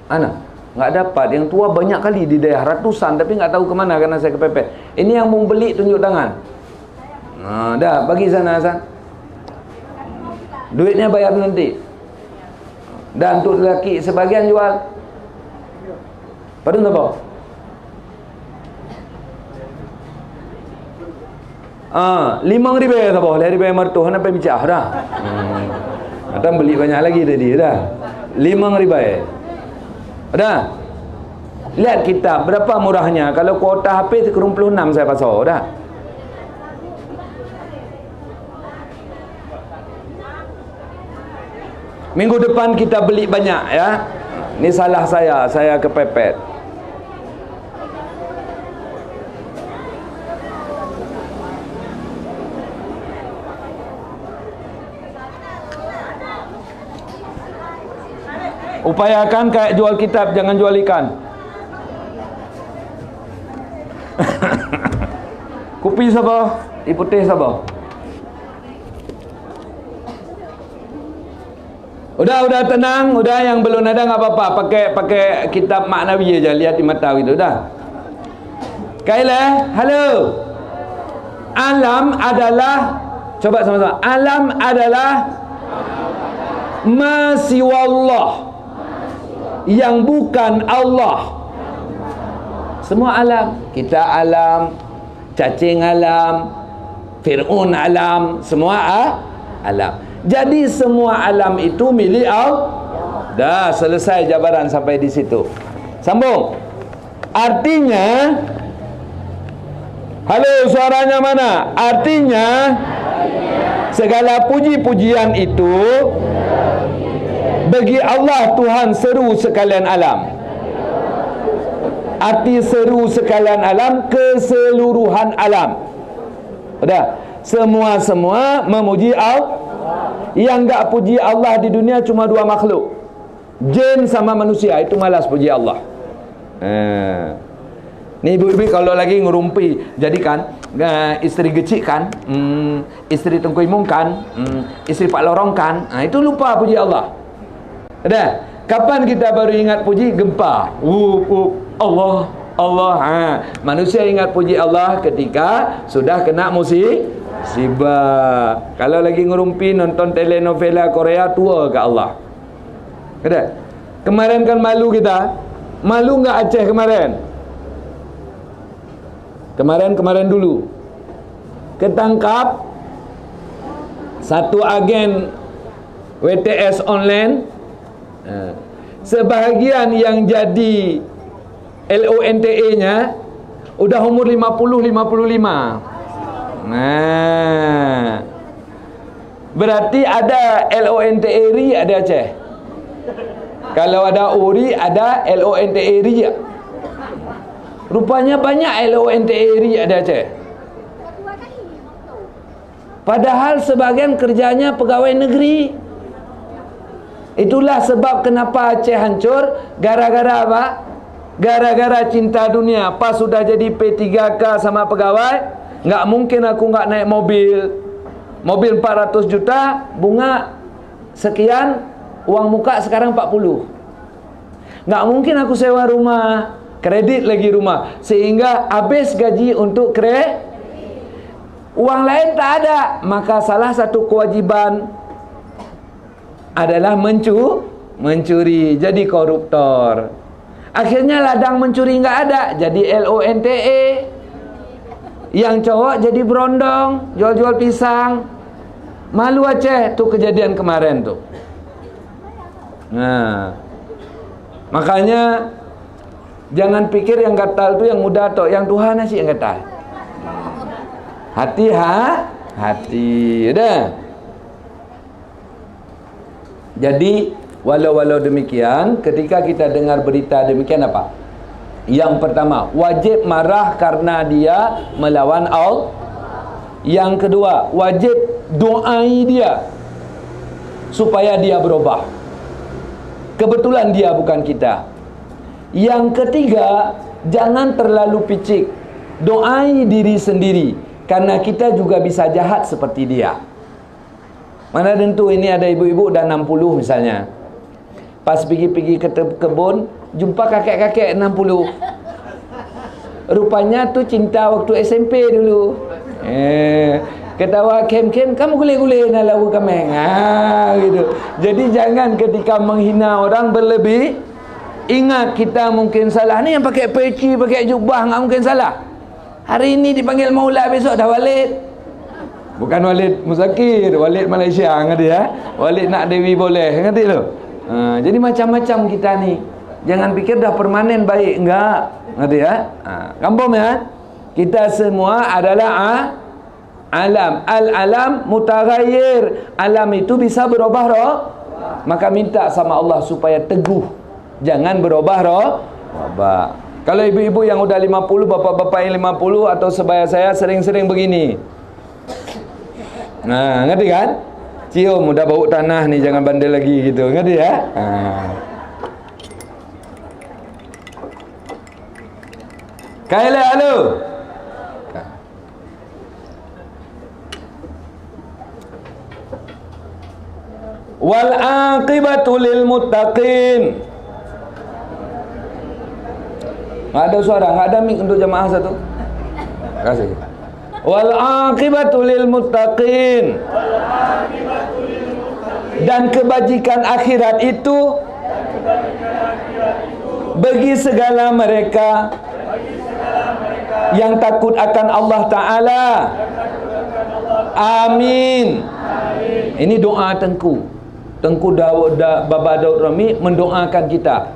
Ana nggak dapat. Yang tua banyak kali di daerah, ratusan, tapi nggak tahu kemana karena saya kepepet. Ini yang mau beli tunjuk tangan. Nah, dah bagi sana Hasan. Duitnya bayar nanti. Dan untuk lelaki sebagian jual. Padahal apa? 5.000 tak boleh. Dari bayar mertuh nak pergi bicara dah. Atau beli banyak lagi tadi dah. 5.000. Dah. Lihat kitab berapa murahnya. Kalau kuota HP 36 saya pasal dah. Minggu depan kita beli banyak ya. Ini salah saya kepepet. Upayakan kayak jual kitab, jangan jual ikan. Kopi siapa? Putih siapa? Udah tenang, udah yang belum ada nggak apa-apa, pakai kitab maknawi aja, lihat di mata itu dah. Kailah, halo. Alam adalah, coba sama-sama. Alam adalah ma siwallah, yang bukan Allah. Semua alam. Kita alam, cacing alam, Fir'aun alam, semua alam. Jadi semua alam itu milik Allah. Dah selesai jabaran sampai di situ. Sambung. Artinya, halo, suaranya mana? Artinya segala puji-pujian itu bagi Allah Tuhan seru sekalian alam. Arti seru sekalian alam, keseluruhan alam. Udah, semua memuji Allah. Yang enggak puji Allah di dunia cuma dua makhluk, jin sama manusia. Itu malas puji Allah. Ni ibu-ibu kalau lagi ngerumpi, jadikan istri gecik kan, istri Tengku Imung kan, istri Pak Lorong kan, itu lupa puji Allah. Ada. Kapan kita baru ingat puji? Gempa. Allah. Manusia ingat puji Allah ketika sudah kena musibah. Kalau lagi ngerumpi nonton telenovela Korea, tua ke Allah. Ada. Kemarin kan malu kita. Malu enggak Aceh kemarin? Kemarin dulu. Ketangkap satu agen WTS online. Sebahagian yang jadi LONTE nya udah umur 50-55. Berarti ada LONTE RI, ada Aceh. Kalau ada URI, ada LONTE RI. Rupanya banyak LONTE RI ada Aceh. Padahal sebagian kerjanya pegawai negeri. Itulah sebab kenapa Aceh hancur. Gara-gara apa? Gara-gara cinta dunia. Pas sudah jadi P3K sama pegawai, nggak mungkin aku nggak naik mobil. Mobil 400 juta, bunga sekian, uang muka sekarang 40. Nggak mungkin aku sewa rumah, kredit lagi rumah, sehingga habis gaji untuk kredit. Uang lain tak ada. Maka salah satu kewajiban adalah mencuri, jadi koruptor. Akhirnya ladang mencuri nggak ada, jadi LONTE. Yang cowok jadi berondong, jual-jual pisang. Malu Aceh tuh kejadian kemarin tuh. Nah, makanya jangan pikir yang gatal tuh yang muda toh, yang Tuhan sih yang gatal. Hati, udah. Jadi walau demikian, ketika kita dengar berita demikian apa? Yang pertama, wajib marah karena dia melawan Allah. Yang kedua, wajib doai dia supaya dia berubah. Kebetulan dia bukan kita. Yang ketiga, jangan terlalu picik. Doai diri sendiri, karena kita juga bisa jahat seperti dia. Mana tentu ini ada ibu-ibu udah 60 misalnya. Pas pergi ke kebun, jumpa kakek-kakek 60. Rupanya tuh cinta waktu SMP dulu. Ketawa kem-kem, kamu gule-gule nak lagu kameng. Gitu. Jadi jangan ketika menghina orang berlebih. Ingat kita mungkin salah. Ni yang pakai peci, pakai jubah, enggak mungkin salah. Hari ini dipanggil Maula, besok dah Walid. Bukan Walid Muzakir, Walid Malaysia, ngerti ya? Walid Nak Dewi boleh, ngerti tu? Jadi macam-macam kita ni. Jangan fikir dah permanen baik, enggak. Ngerti ya? Kampung ya? Kita semua adalah alam. Al-alam mutaghayyir. Alam itu bisa berubah roh. Maka minta sama Allah supaya teguh. Jangan berubah roh. Kalau ibu-ibu yang udah 50, bapak-bapak yang 50 atau sebaya saya sering-sering begini. Nah, ngerti kan? Cium, udah bau tanah nih, jangan bandel lagi gitu. Ngerti ya? Kaila, halo. Wal aqibatu lil muttaqin. Nggak ada suara, nggak ada mic untuk jamaah satu. Kasih. Wal aqibatu lil muttaqin. Dan kebajikan akhirat itu bagi segala mereka yang takut akan Allah Ta'ala. Amin. Ini doa Tengku Baba Daud Rami mendoakan kita,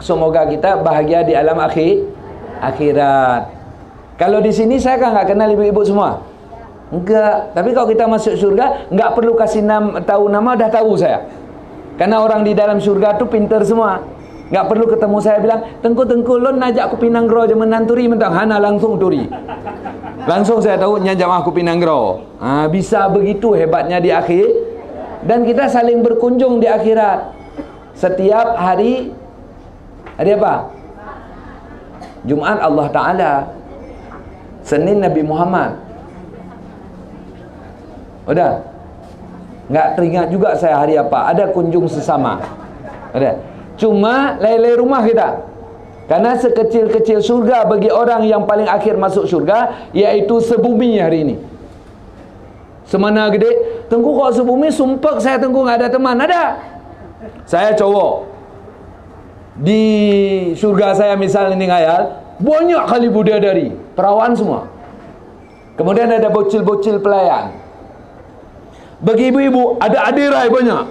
semoga kita bahagia di alam akhirat. Kalau di sini saya kan nggak kenal ibu-ibu semua. Enggak. Tapi kalau kita masuk surga, nggak perlu kasih tahu nama, dah tahu saya. Karena orang di dalam surga tuh pintar semua. Nggak perlu ketemu saya bilang, Tengku lon najak aku Pinanggro jaman nanturi mentang hana langsung turi. Langsung saya tahu nyajak aku Pinanggro. Bisa begitu hebatnya di akhir. Dan kita saling berkunjung di akhirat. Setiap hari apa? Jumat Allah Ta'ala, Senin Nabi Muhammad. Udah? Nggak teringat juga saya hari apa. Ada kunjung sesama. Udah? Cuma lain-lain rumah kita. Karena sekecil-kecil surga bagi orang yang paling akhir masuk surga, yaitu sebumi hari ini. Semana gede. Tengku kalau sebumi sumpah saya Tengku nggak ada teman. Ada. Saya cowok. Di surga saya misalnya ini ngayal, banyak kali bidadari, perawan semua. Kemudian ada bocil-bocil pelayan. Bagi ibu-ibu ada adirai banyak.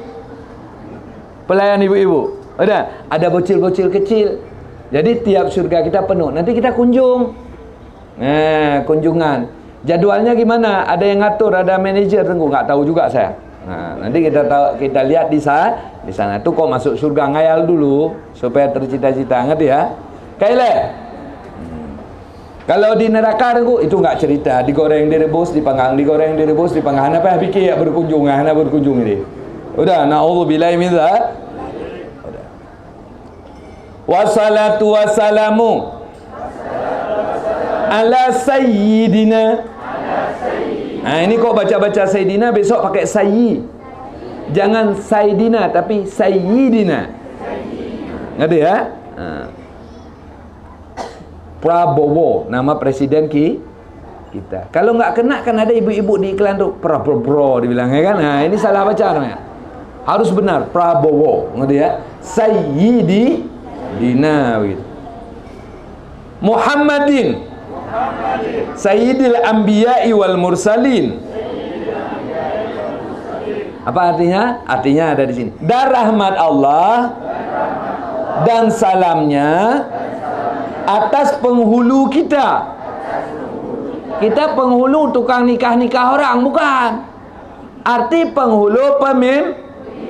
Pelayan ibu-ibu. Ada bocil-bocil kecil. Jadi tiap surga kita penuh. Nanti kita kunjung. Kunjungan. Jadwalnya gimana? Ada yang ngatur, ada manajer Tengku, nggak tahu juga saya. Nanti kita lihat di sana tuh kok masuk surga ngayal dulu supaya tercita-cita, ngerti ya? Kaile. Kalau di neraka Tengku itu nggak cerita, digoreng direbus dipanggang, digoreng direbus dipanggang. Apa pikir ya berkunjung, berkunjung ini. Udah, naudzubillahi min dzalik. Wassalatu wassalamu ala sayyidina. Ini kok baca-baca sayyidina, besok pakai sayyi. Jangan sayyidina tapi sayyidina. Ngerti ya? Prabowo, nama presiden kita. Kalau nggak kena kan ada ibu-ibu di iklan tuh Prabowo dibilangnya kan. Ini salah baca namanya. Harus benar Prabowo, ngerti ya? Sayyidi. Dina begitu. Muhammadin Sayyidil Anbiya'i wal Mursalin. Apa artinya? Artinya ada di sini. Dan rahmat Allah dan salamnya atas penghulu kita. Kita penghulu tukang nikah-nikah orang, bukan. Arti penghulu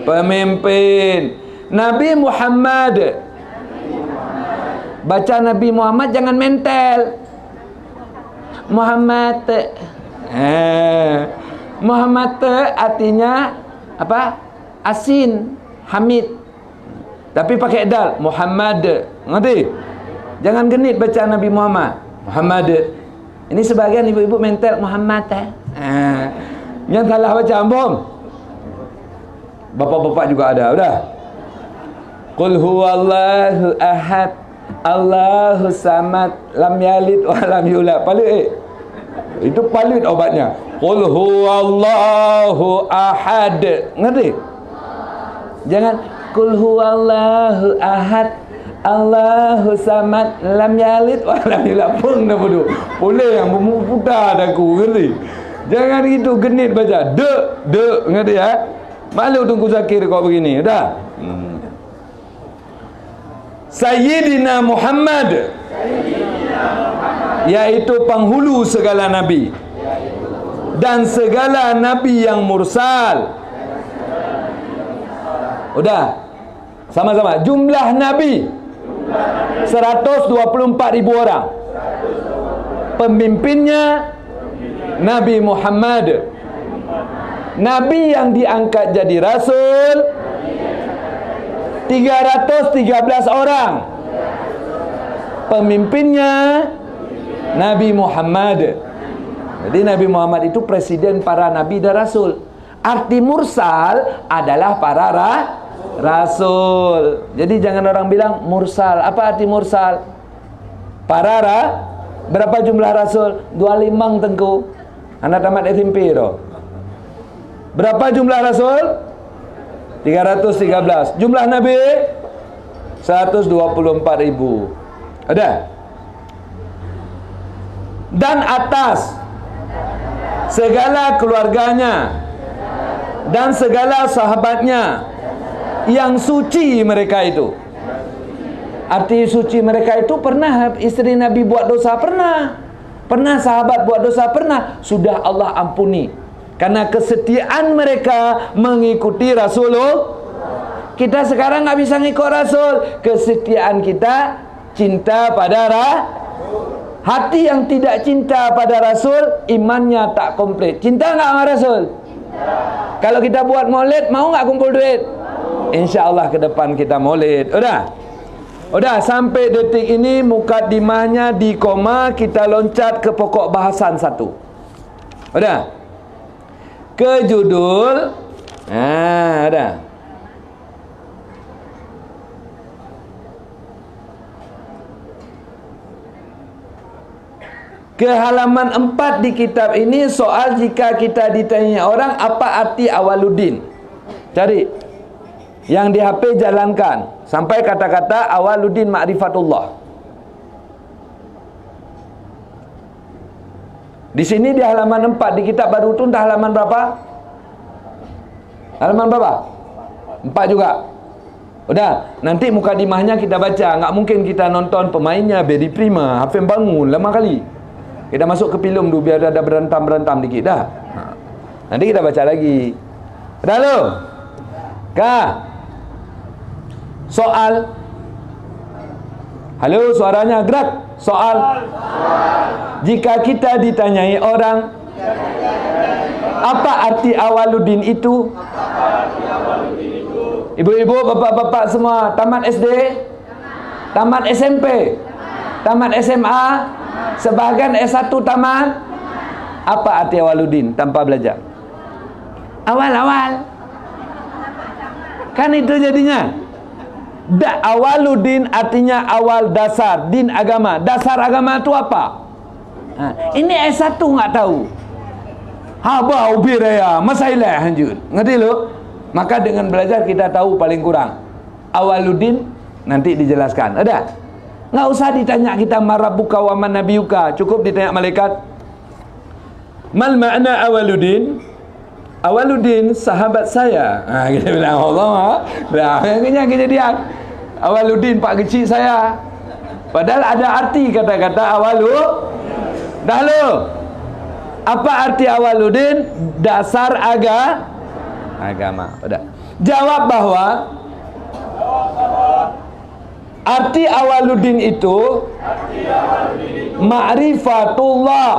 pemimpin. Nabi Muhammad. Baca Nabi Muhammad jangan mentel. Muhammad. Muhammad artinya apa? Asin, Hamid. Tapi pakai dal, Muhammad. Ngerti? Jangan genit baca Nabi Muhammad. Muhammad. Ini sebagian ibu-ibu mentel Muhammad. Yang salah baca ambom. Bapak-bapak juga ada. Udah. Qul huwallahu ahad, Allahu samad, lam yalid wa lam yulad. Palit itu palit obatnya. Qul huwallahu ahad. Ngerti? Jangan qul huwallahu ahad, Allahu samad, lam yalid wa lam yulad. Pun dah bodoh. Boleh yang memutar aku, ngerti? Jangan gitu genit baca. De, ngerti ya? Malu Tunku Zakir kau begini. Dah. Sayyidina Muhammad, yaitu penghulu segala nabi dan segala nabi yang mursal. Udah. Sama-sama. Jumlah nabi 124.000 orang. Pemimpinnya Nabi Muhammad. Nabi yang diangkat jadi rasul 313 orang. Pemimpinnya Nabi Muhammad. Jadi Nabi Muhammad itu presiden para nabi dan rasul. Arti mursal adalah para rasul. Jadi jangan orang bilang mursal. Apa arti mursal? Berapa jumlah rasul? 25 tengku. Anak tamat SMP tu. Berapa jumlah rasul? 313. Jumlah nabi 124.000. Ada? Dan atas segala keluarganya dan segala sahabatnya yang suci mereka itu. Arti suci mereka itu pernah isteri Nabi buat dosa, pernah sahabat buat dosa, pernah, sudah Allah ampuni karena kesetiaan mereka mengikuti Rasulullah. Kita sekarang nggak bisa ngikut Rasul. Kesetiaan kita cinta pada hati yang tidak cinta pada Rasul, imannya tak komplit. Cinta nggak sama Rasul? Kalau kita buat maulid, mau nggak kumpul duit? Insya Allah ke depan kita maulid. Udah sampai detik ini mukadimahnya di koma, kita loncat ke pokok bahasan satu. Udah. Ke judul. Ada. Ke halaman 4 di kitab ini soal jika kita ditanya orang apa arti awaluddin. Cari. Yang di HP jalankan sampai kata-kata awaluddin ma'rifatullah. Di sini di halaman 4 di kitab baru itu entah halaman berapa? Halaman berapa? 4 juga. Udah, nanti mukadimahnya kita baca. Nggak mungkin kita nonton pemainnya Bedi Prima, Hafim Bangun lama kali. Kita masuk ke film dulu biar ada berantam-berantam dikit dah. Nanti kita baca lagi. Dah lo. Soal. Halo, suaranya gerak. Soal. Jika kita ditanyai orang, apa arti awaluddin itu? Ibu-ibu, bapak-bapak semua, tamat SD? Tamat SMP? Tamat SMA? Sebahagian S1 tamat? Apa arti awaluddin tanpa belajar? Awal-awal. Kan itu jadinya. Awaluddin artinya awal dasar, din agama. Dasar agama itu apa? Ini S1 nggak tahu. Haba ubiraya, masailah hanjur. Ngerti lo? Maka dengan belajar kita tahu paling kurang. Awaluddin Nanti dijelaskan. Ada? Nggak usah ditanya kita marabuka wa man nabiyuka. Cukup ditanya malaikat. Mal ma'na Awaluddin? Awaluddin sahabat saya. Kita bilang Allah. Dah, akhirnya kejadian. Awaluddin pak kecil saya. Padahal ada arti kata-kata Dah lo. Apa arti Awaluddin? Dasar agama. Dah. Jawab bahwa arti Awaluddin itu ma'rifatullah,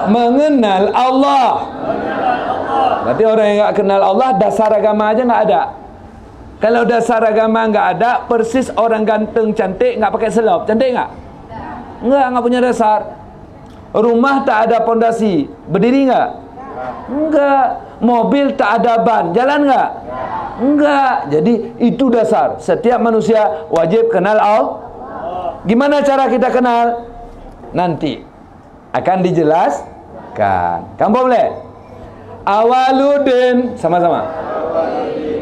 mengenal Allah. Berarti orang yang tak kenal Allah, dasar agama aja nggak ada. Kalau dasar agama nggak ada, persis orang ganteng cantik nggak pakai selop, cantik nggak? Nggak punya dasar. Rumah tak ada pondasi, berdiri nggak? Enggak. Mobil tak ada ban, jalan nggak? Enggak. Jadi itu dasar. Setiap manusia wajib kenal Allah. Gimana cara kita kenal? Nanti akan dijelaskan. Kamu boleh? Awaluddin, sama-sama.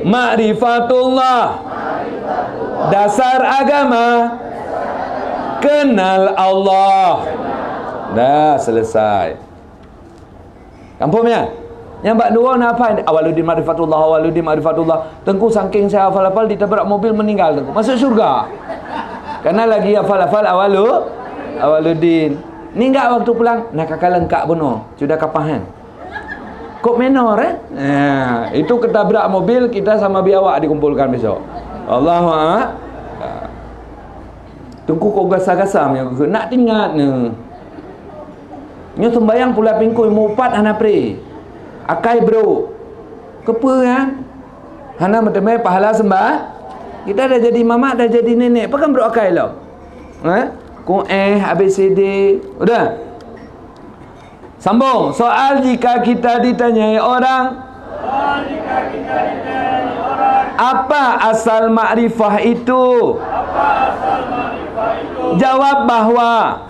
Ma'rifatullah, dasar agama, kenal Allah. Dah selesai. Kampungnya? Yang Mbak Nurul apa? Awaluddin ma'rifatullah, Awaluddin ma'rifatullah. Tengku saking saya hafal-hafal ditabrak mobil meninggal tengku. Masuk surga. Karena lagi hafal-hafal Awaluddin. Ni enggak waktu pulang nak kakak lengkap bunuh. Sudah kapahan. Kok menor itu ketabrak mobil, kita sama biawak dikumpulkan besok. Allah tengku kok gasa-gasa nak tinggal ni. Nyo sembayang pula pingkui mupat hana pri. Akai bro. Kepa kan? Hana meteme pahala sembah. Kita dah jadi mamak, dah jadi nenek. Apa kan bro akai lo? Ku ABCD. Udah. Sambung. Soal jika kita ditanyai orang, apa asal makrifah itu? Jawab bahwa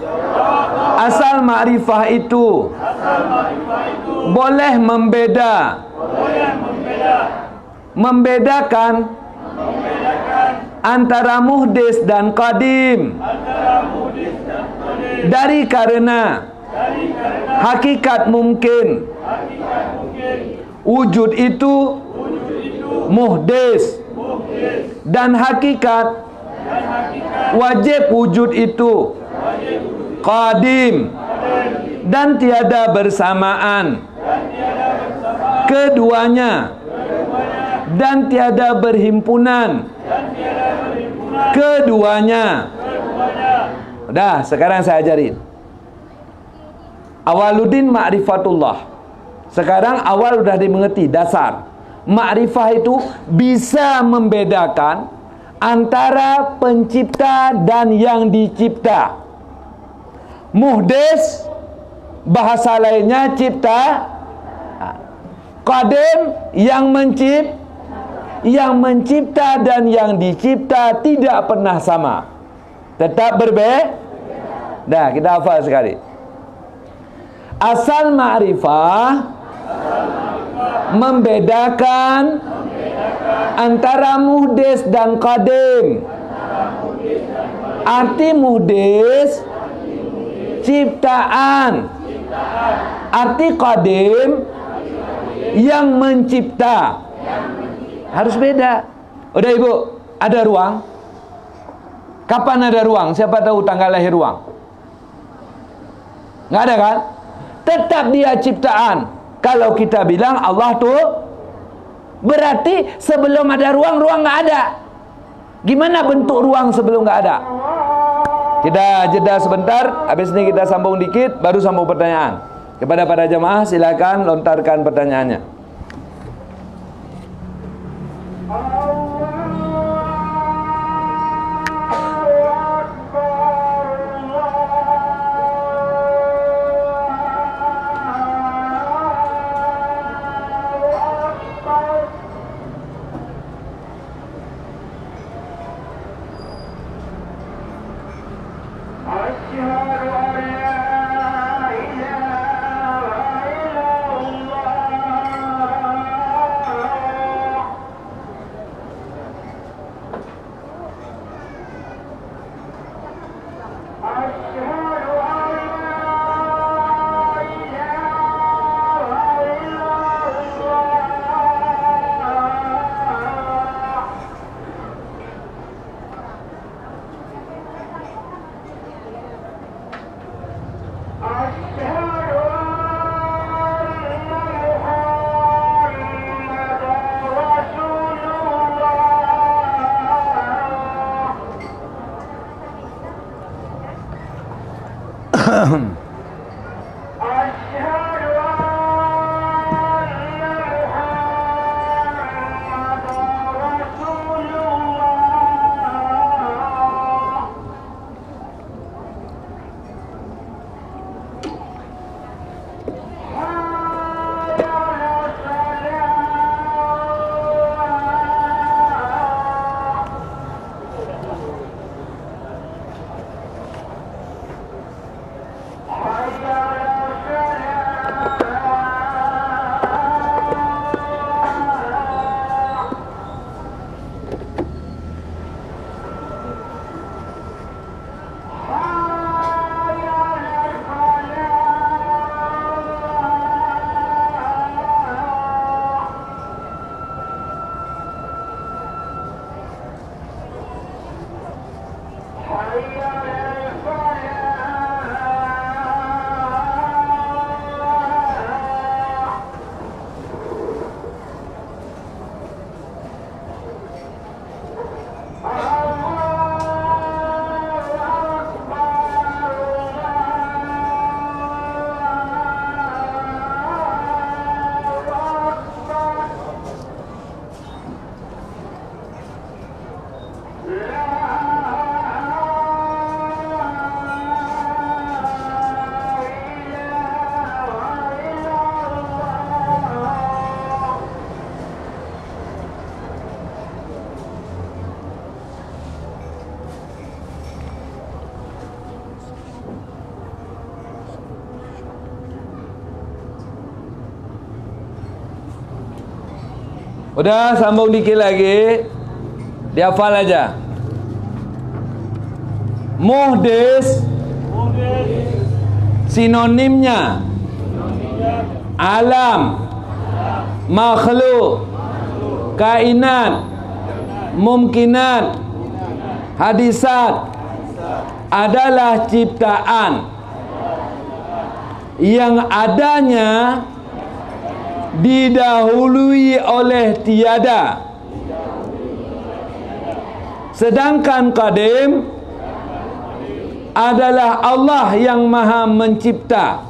asal makrifah itu boleh membedakan antara muhdis dan qadim dari karena hakikat mungkin wujud itu muhdis dan hakikat wajib wujud itu qadim dan tiada bersamaan keduanya dan tiada berhimpunan keduanya. Dah, sekarang saya ajarin. Awaluddin ma'rifatullah. Sekarang awal sudah dimengerti dasar. Ma'rifah itu bisa membedakan antara pencipta dan yang dicipta. Muhdis, bahasa lainnya cipta. Qadim, yang mencipta dan yang dicipta tidak pernah sama. Tetap berbeda. Dah, kita hafal sekali. Asal ma'rifah membedakan antara muhdis dan qadim. Arti muhdis ciptaan. Arti qadim yang mencipta. Harus beda. Udah ibu, ada ruang? Kapan ada ruang? Siapa tahu tanggal lahir ruang? Nggak ada kan? Tetap dia ciptaan. Kalau kita bilang Allah tuh, berarti sebelum ada ruang, ruang nggak ada. Gimana bentuk ruang sebelum nggak ada? Kita jeda sebentar. Habis ini kita sambung dikit, baru sambung pertanyaan. Kepada para jemaah silakan lontarkan pertanyaannya. Udah, sambung dikit lagi. Dihafal aja. Muhdis sinonimnya alam, makhluk, kainat, mungkinat, hadisat adalah ciptaan yang adanya didahului oleh tiada, sedangkan qadim adalah Allah yang maha mencipta,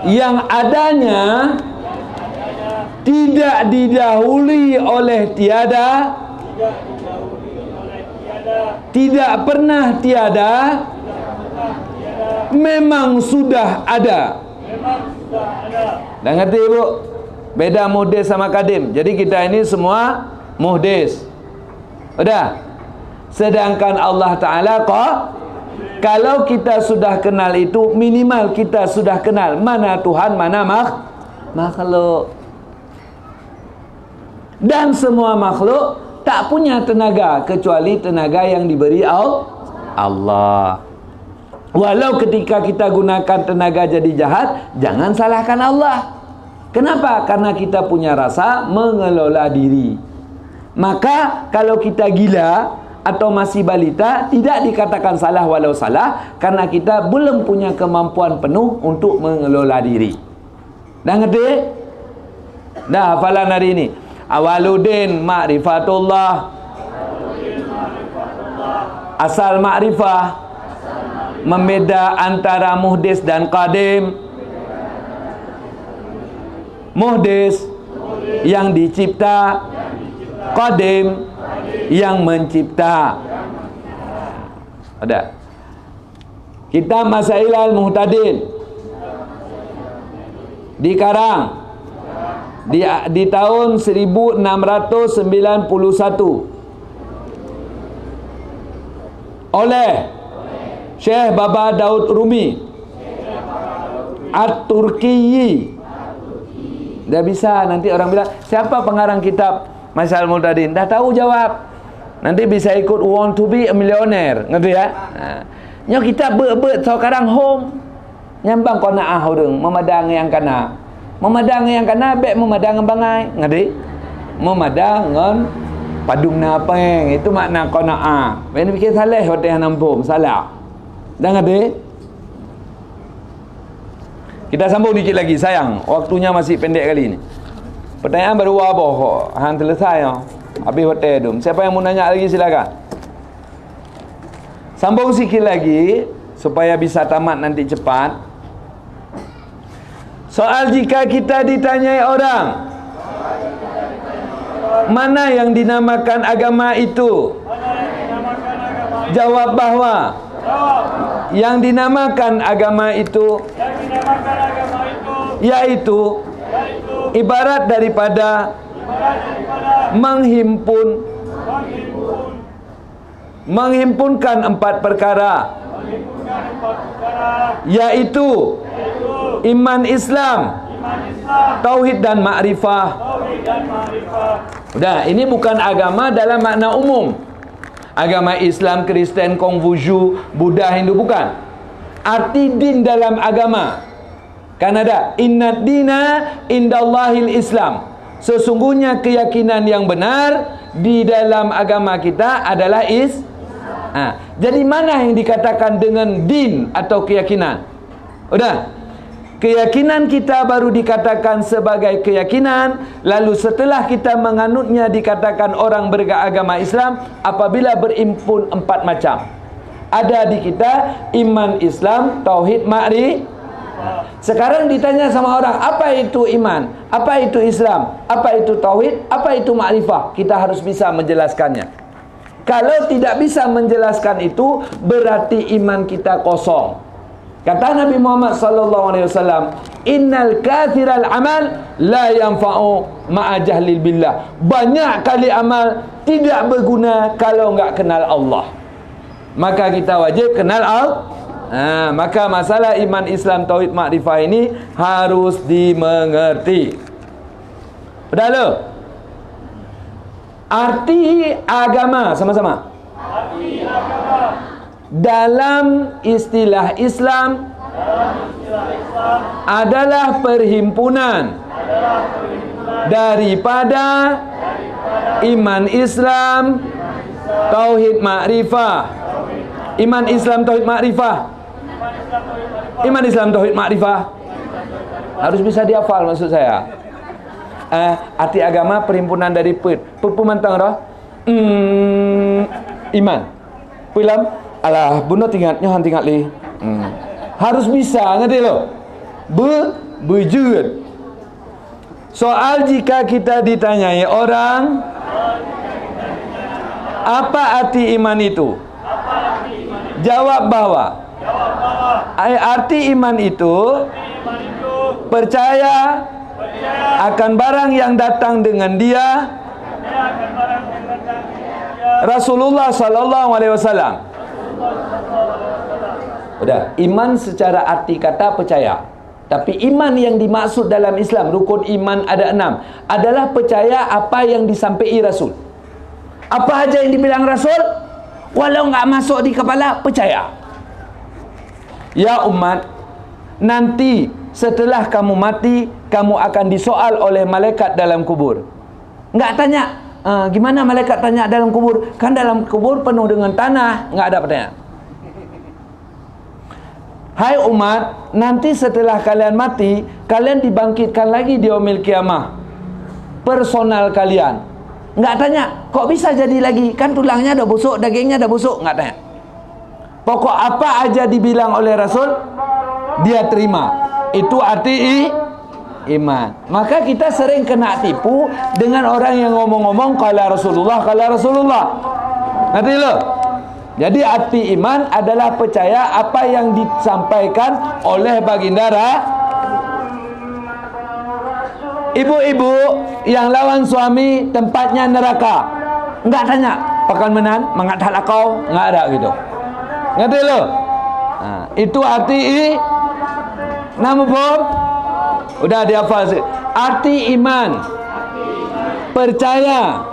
yang adanya tidak didahului oleh tiada, tidak pernah tiada, memang sudah ada. Dah ngerti ibu? Beda muhdis sama kadim. Jadi kita ini semua muhdis. Udah. Sedangkan Allah Ta'ala kalau kita sudah kenal itu, minimal kita sudah kenal mana Tuhan, mana makhluk. Dan semua makhluk tak punya tenaga kecuali tenaga yang diberi Allah. Walau ketika kita gunakan tenaga jadi jahat, jangan salahkan Allah. Kenapa? Karena kita punya rasa mengelola diri. Maka kalau kita gila atau masih balita, tidak dikatakan salah walau salah, karena kita belum punya kemampuan penuh untuk mengelola diri. Dah ngerti? Dah hafalan hari ini. Awaluddin ma'rifatullah. Asal ma'rifah membeda antara muhdis dan qadim. Muhdis yang dicipta, qadim yang mencipta. Ada kitab Masail al-Muhtadin dikarang di tahun 1691 oleh Syekh Baba Daud Rumi At-Turkiyi. Dah bisa, nanti orang bilang siapa pengarang kitab Masail al-Muhtadin? Dah tahu jawab. Nanti bisa ikut Want to be a Millionaire. Ngerti ya? Nyo kita ber sekarang home nyambang qanaah urang memadang yang kana. Memadang yang kana bek memadang bangai. Ngerti? Memadang ngan padung napeng, itu makna qanaah. Ben fikir salah hotel nampum salah. Dah ngerti? Kita sambung dikit lagi, sayang. Waktunya masih pendek kali ini. Pertanyaan baru apa kok? Hang selesai ya. Habis hotel tu. Siapa yang mau nanya lagi silakan. Sambung sikit lagi supaya bisa tamat nanti cepat. Soal jika kita ditanyai orang, mana yang dinamakan agama itu? Jawab bahwa yang dinamakan agama itu yaitu ibarat daripada menghimpunkan 4 perkara, yaitu iman Islam, tauhid dan makrifah. Udah, ini bukan agama dalam makna umum. Agama Islam, Kristen, Konghucu, Buddha, Hindu, bukan. Arti din dalam agama. Kan ada inna dina indallahil Islam. Sesungguhnya keyakinan yang benar di dalam agama kita adalah jadi mana yang dikatakan dengan din atau keyakinan? Udah. Keyakinan kita baru dikatakan sebagai keyakinan. Lalu setelah kita menganutnya dikatakan orang beragama Islam apabila berimpun 4 macam. Ada di kita iman Islam, tauhid, makrifah. Sekarang ditanya sama orang, apa itu iman? Apa itu Islam? Apa itu tauhid? Apa itu makrifah? Kita harus bisa menjelaskannya. Kalau tidak bisa menjelaskan itu, berarti iman kita kosong. Kata Nabi Muhammad sallallahu alaihi wasallam, "Innal kathiral amal la yanfa'u ma'a jahlil billah." Banyak kali amal tidak berguna kalau enggak kenal Allah. Maka kita wajib kenal Allah. Maka masalah iman Islam, tauhid, makrifah ini harus dimengerti. Udah lo? Arti agama sama-sama. Arti agama dalam istilah Islam adalah perhimpunan daripada iman Islam, tauhid, makrifah. Iman Islam, tauhid, makrifah. Iman Islam, tauhid, makrifah. Harus bisa dihafal maksud saya. Arti agama perhimpunan dari pemantang dah. Iman. Pulang. Alah, bunda tinggatnya han tinggat li. Harus bisa, ngerti lo? Berjud. Soal jika kita ditanyai orang, apa arti iman itu? Jawab bahwa arti iman itu percaya akan barang yang datang dengan dia Rasulullah sallallahu alaihi wasallam. Udah, iman secara arti kata percaya. Tapi iman yang dimaksud dalam Islam, rukun iman ada 6, adalah percaya apa yang disampaikan Rasul. Apa aja yang dibilang Rasul, walau enggak masuk di kepala, percaya. Ya umat, nanti setelah kamu mati, kamu akan disoal oleh malaikat dalam kubur. Enggak tanya, gimana malaikat tanya dalam kubur? Kan dalam kubur penuh dengan tanah. Enggak ada pertanyaan. Hai umat, nanti setelah kalian mati, kalian dibangkitkan lagi di yaumil kiamah. Personal kalian. Enggak tanya, kok bisa jadi lagi? Kan tulangnya dah busuk, dagingnya dah busuk. Enggak tanya. Pokok apa aja dibilang oleh Rasul, dia terima. Itu arti iman. Maka kita sering kena tipu dengan orang yang ngomong-ngomong kala Rasulullah, kala Rasulullah. Ngerti lo? Jadi arti iman adalah percaya apa yang disampaikan oleh baginda. Ibu-ibu yang lawan suami tempatnya neraka. Enggak tanya, pakan menan, mengat halakau, enggak ada gitu. Ngerti lo? Itu arti nama bom. Udah dihafal sih. Arti iman, percaya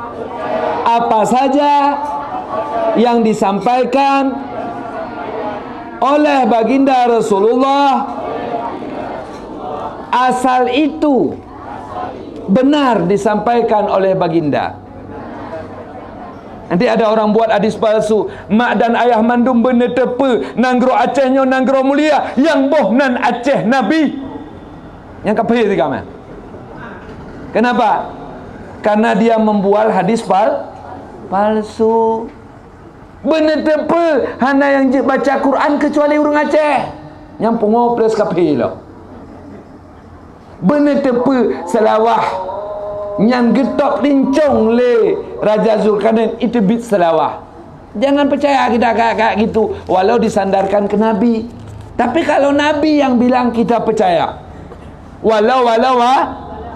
apa saja yang disampaikan oleh baginda Rasulullah, asal itu benar disampaikan oleh baginda. Nanti ada orang buat hadis palsu, mak dan ayah mandum benetepe nanggro Acehnya nanggro mulia yang boh nan Aceh Nabi. Yang kafir juga mah. Kenapa? Karena dia membual hadis palsu. Benar tepa hana yang baca Quran kecuali orang Aceh. Yang pengopres kafir lah. Benar tepa selawah yang getok lincong le Raja Zulkarnain itu bit selawah. Jangan percaya kita kayak gitu walau disandarkan ke Nabi. Tapi kalau Nabi yang bilang kita percaya.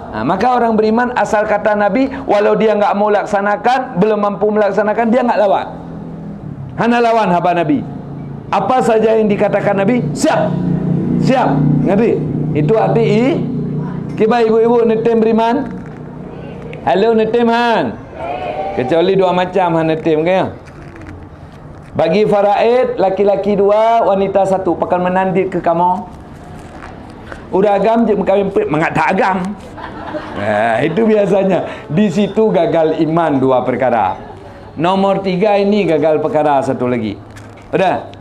Maka orang beriman asal kata Nabi, walau dia enggak mau laksanakan, belum mampu melaksanakan, dia enggak lawan. Hana lawan haba Nabi. Apa saja yang dikatakan Nabi, siap. Ngerti? Itu arti kiba ibu-ibu netem beriman. Halo netem han. Kecuali dua macam han netem kan. Bagi faraid, laki-laki 2, wanita 1. Pakan menandit ke kamu. Udah agam je mengkawin mengatak agam. Itu biasanya. Di situ gagal iman 2 perkara. Nomor 3 ini gagal perkara 1 lagi. Udah.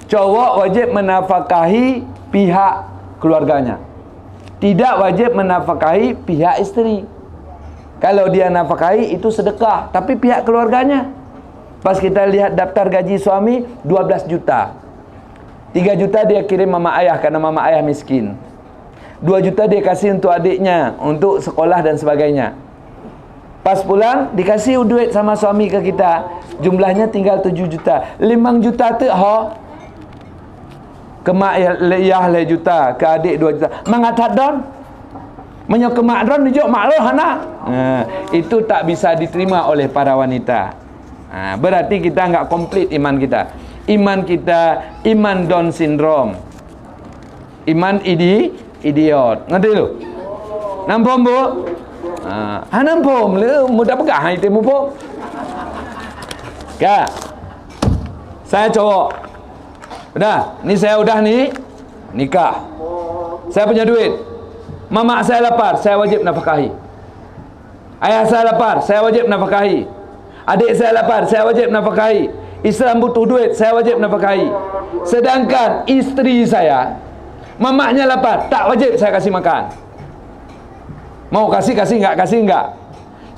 Cowok wajib menafkahi pihak keluarganya. Tidak wajib menafkahi pihak isteri. Kalau dia nafkahi itu sedekah, tapi pihak keluarganya. Pas kita lihat daftar gaji suami 12 juta. 3 juta dia kirim mama ayah karena mama ayah miskin. 2 juta dia kasih untuk adiknya, untuk sekolah dan sebagainya. Pas pulang dikasih duit sama suami ke kita, jumlahnya tinggal 7 juta. 5 juta tu ke mak ayah 5 juta, ke adik 2 juta. Mengatat don menyok ke mak don dijuk mak lo hana. Itu tak bisa diterima oleh para wanita. Berarti kita enggak komplit iman kita. Iman kita iman Down syndrome. Iman idiot. Ngerti lu? Nampom bu? Nampom lu mudah pegang itu mu. Kak. Saya cowok. Udah, ni saya udah nih nikah. Saya punya duit. Mama saya lapar, saya wajib nafkahi. Ayah saya lapar, saya wajib nafkahi. Adik saya lapar, saya wajib nafkahi. Islam butuh duit, saya wajib nafkahi. Sedangkan isteri saya, mamanya lapar, tak wajib saya kasih makan. Mau kasih enggak.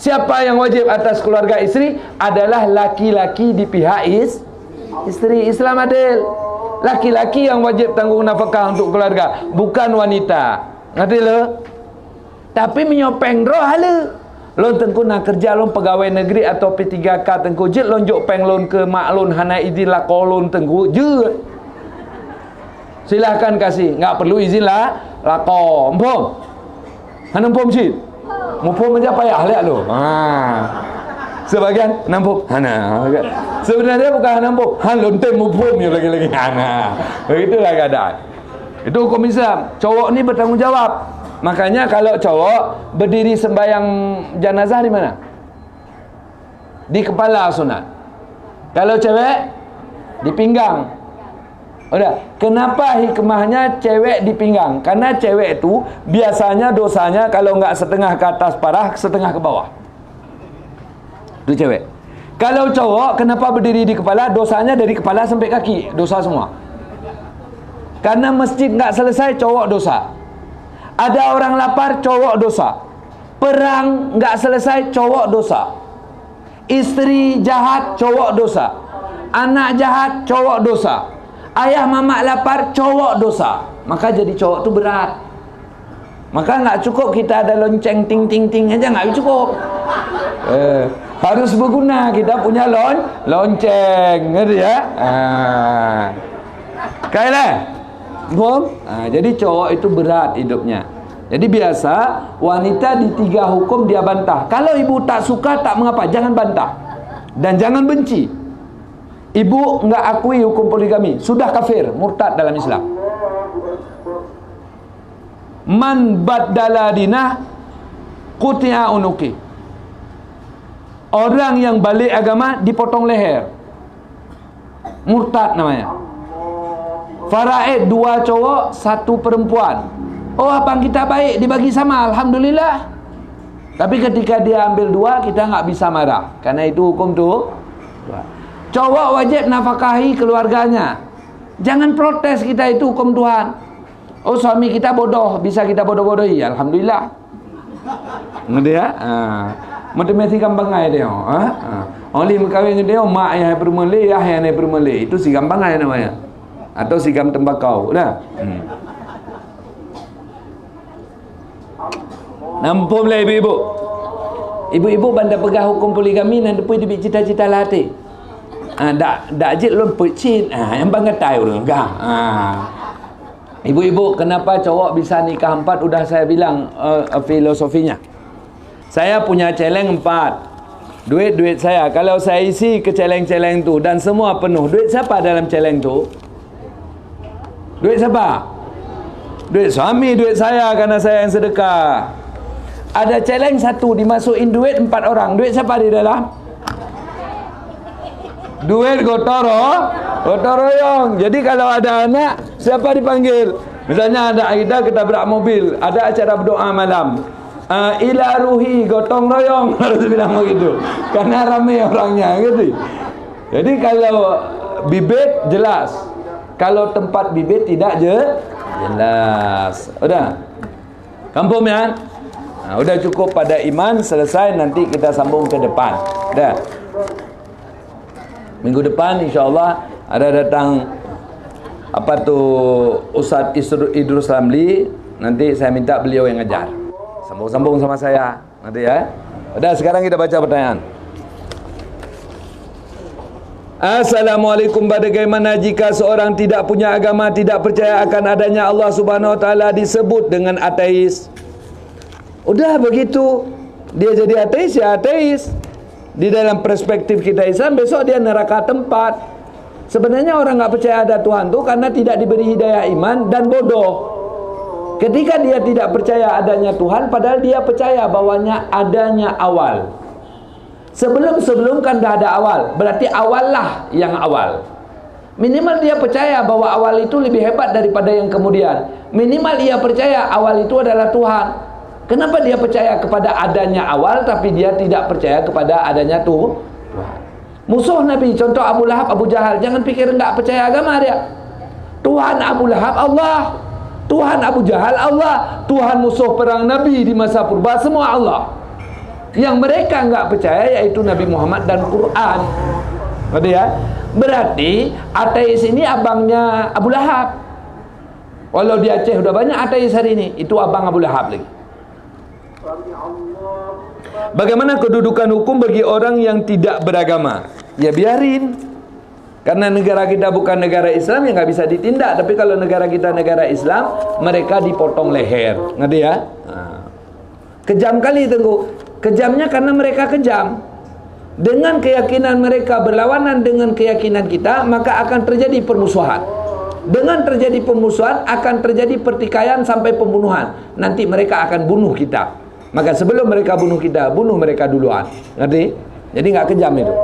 Siapa yang wajib atas keluarga isteri adalah laki-laki di pihak isteri. Islam adil. Laki-laki yang wajib tanggung nafkah untuk keluarga, bukan wanita. Ngerti lo? Tapi menyopeng roh hala. Lon tengku nak kerja lon pegawai negeri atau P3K tengku je lon jok peng lon ke mak lon hana izin lah kolon tengku je. Silahkan kasih, enggak perlu izin lah lako. Empom. Hana empom sit. Mumpom aja payah lihat lo. Sebagian nampuk hana. Sebenarnya bukan hana nampuk, han lontem mumpom ya lagi-lagi hana. Begitulah keadaan. Itu hukum Islam. Cowok ni bertanggung jawab. Makanya kalau cowok berdiri sembahyang jenazah di mana? Di kepala sunat. Kalau cewek di pinggang. Udah. Kenapa hikmahnya cewek di pinggang? Karena cewek itu biasanya dosanya kalau enggak setengah ke atas parah, setengah ke bawah. Itu cewek. Kalau cowok kenapa berdiri di kepala? Dosanya dari kepala sampai kaki, dosa semua. Karena masjid enggak selesai, cowok dosa. Ada orang lapar, cowok dosa. Perang enggak selesai, cowok dosa. Istri jahat, cowok dosa. Anak jahat, cowok dosa. Ayah mamak lapar, cowok dosa. Maka jadi cowok tu berat. Maka enggak cukup kita ada lonceng ting aja, enggak cukup. Harus berguna, kita punya lonceng, ngerti ya? Kailah. Jadi cowok itu berat hidupnya. Jadi biasa wanita di 3 hukum dia bantah. Kalau ibu tak suka tak mengapa, jangan bantah dan jangan benci. Ibu enggak akui hukum poligami, sudah kafir, murtad dalam Islam. Man baddala dinah quti'a unuki. Orang yang balik agama dipotong leher, murtad namanya. Faraid 2 cowok 1 perempuan. Oh abang kita baik, dibagi sama, alhamdulillah. Tapi ketika dia ambil 2, kita nggak bisa marah, karena itu hukum tuh. Cowok wajib nafkahi keluarganya. Jangan protes, kita itu hukum Tuhan. Oh, suami kita bodoh, bisa kita bodoh-bodohi. Alhamdulillah. Ngerti ya? Matematika bangai dia. Oleh berkahwin dengan dia, mak yang bermulai, ayah yang bermulai. Itu sigam bangai namanya. Atau sigam tembakau. Dah. Nampak lah ibu-ibu. Ibu-ibu bandar pegang hukum poligami dan depois dia cita-cita latih. Dak jit lon pecit. Yang bangga tahu orang gah. Ibu-ibu, kenapa cowok bisa nikah 4? Udah saya bilang filosofinya. Saya punya celeng 4. Duit saya. Kalau saya isi ke celeng-celeng tu dan semua penuh, duit siapa dalam celeng tu? Duit siapa? Duit suami, duit saya, karena saya yang sedekah. Ada celeng 1 dimasukin duit 4 orang. Duit siapa di dalam? Duit gotong royong. Jadi kalau ada anak, siapa dipanggil? Misalnya ada kita ketabrak mobil, ada acara berdoa malam. Ila ruhi gotong royong, harus bilang begitu. Karena ramai orangnya gitu. Jadi kalau bibit jelas. Kalau tempat bibit tidak jelas. Udah. Kampung ya? Udah cukup pada iman, selesai, nanti kita sambung ke depan. Dah. Minggu depan insya-Allah ada datang Ustaz Idrus Ramli. Nanti saya minta beliau yang ngajar. Sambung-sambung sama saya nanti ya. Udah, sekarang kita baca pertanyaan. Assalamualaikum. Bagaimana jika seorang tidak punya agama, tidak percaya akan adanya Allah Subhanahu wa taala, disebut dengan ateis? Udah begitu, dia jadi ateis ya ateis. Di dalam perspektif kita Islam, besok dia neraka tempat. Sebenarnya orang nggak percaya ada Tuhan tu karena tidak diberi hidayah iman dan bodoh. Ketika dia tidak percaya adanya Tuhan, padahal dia percaya bahwanya adanya awal. Sebelum kan dah ada awal, berarti awal lah yang awal. Minimal dia percaya bahwa awal itu lebih hebat daripada yang kemudian. Minimal dia percaya awal itu adalah Tuhan. Kenapa dia percaya kepada adanya awal tapi dia tidak percaya kepada adanya Tuhan? Musuh Nabi, contoh Abu Lahab, Abu Jahal, jangan pikir enggak percaya agama dia. Tuhan Abu Lahab Allah, Tuhan Abu Jahal Allah, Tuhan musuh perang Nabi di masa purba semua Allah. Yang mereka enggak percaya yaitu Nabi Muhammad dan Quran. Ngerti ya? Berarti ateis ini abangnya Abu Lahab. Walau di Aceh udah banyak ateis hari ini, itu abang Abu Lahab lagi. Bagaimana kedudukan hukum bagi orang yang tidak beragama? Ya biarin. Karena negara kita bukan negara Islam, ya nggak bisa ditindak. Tapi kalau negara kita negara Islam, mereka dipotong leher. Ngerti ya? Kejam kali Tengku. Kejamnya karena mereka kejam. Dengan keyakinan mereka berlawanan dengan keyakinan kita, maka akan terjadi permusuhan. Dengan terjadi permusuhan akan terjadi pertikaian sampai pembunuhan. Nanti mereka akan bunuh kita. Maka sebelum mereka bunuh kita, bunuh mereka duluan. Ngerti? Jadi nggak kejam itu.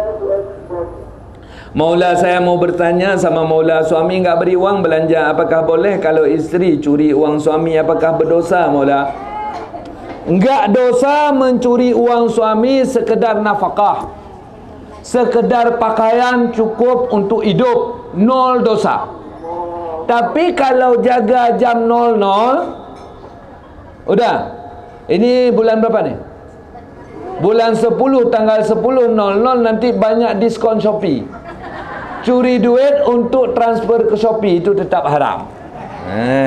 Maula, saya mau bertanya sama Maula, suami nggak beri uang belanja, apakah boleh? Kalau isteri curi uang suami, apakah berdosa Maula? Enggak dosa mencuri uang suami sekedar nafkah. Sekedar pakaian cukup untuk hidup, 0 dosa. Tapi kalau jaga jam 00, udah. Ini bulan berapa nih? Bulan 10, tanggal 10.00 nanti banyak diskon Shopee. Curi duit untuk transfer ke Shopee itu tetap haram.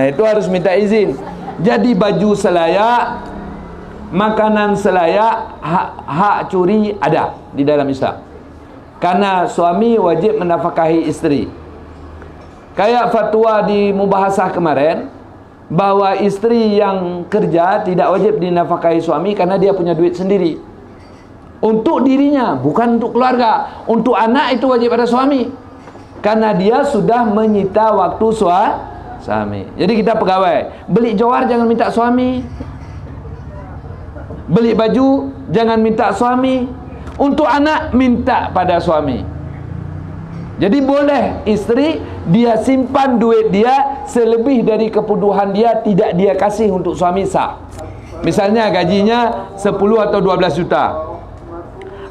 Itu harus minta izin. Jadi baju selayak, makanan selayak, hak curi ada di dalam Islam. Karena suami wajib menafkahi isteri. Kayak fatwa di mubahasah kemarin, bahwa istri yang kerja tidak wajib dinafkahi suami karena dia punya duit sendiri. Untuk dirinya, bukan untuk keluarga. Untuk anak itu wajib ada suami. Karena dia sudah menyita waktu suami. Jadi kita pegawai, beli johar jangan minta suami. Beli baju jangan minta suami. Untuk anak minta pada suami. Jadi boleh istri dia simpan duit dia selebih dari kebutuhan dia, tidak dia kasih untuk suami sah. Misalnya gajinya 10 atau 12 juta.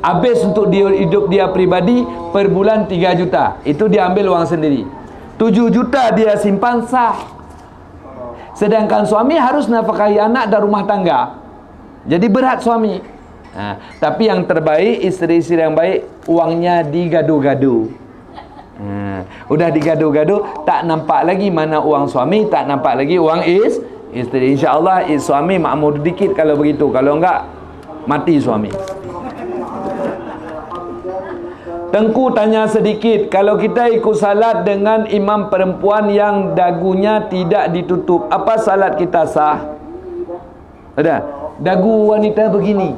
Habis untuk dia hidup dia pribadi per bulan 3 juta. Itu dia ambil uang sendiri. 7 juta dia simpan sah. Sedangkan suami harus nafkahi anak dan rumah tangga. Jadi berat suami. Tapi yang terbaik, isteri-isteri yang baik, uangnya digadu-gadu. Udah digadu-gadu, tak nampak lagi mana uang suami, tak nampak lagi uang isteri. InsyaAllah suami makmur dikit kalau begitu. Kalau enggak, mati suami. Tengku tanya sedikit, kalau kita ikut salat dengan imam perempuan yang dagunya tidak ditutup, apa salat kita sah? Ada? Dagu wanita begini.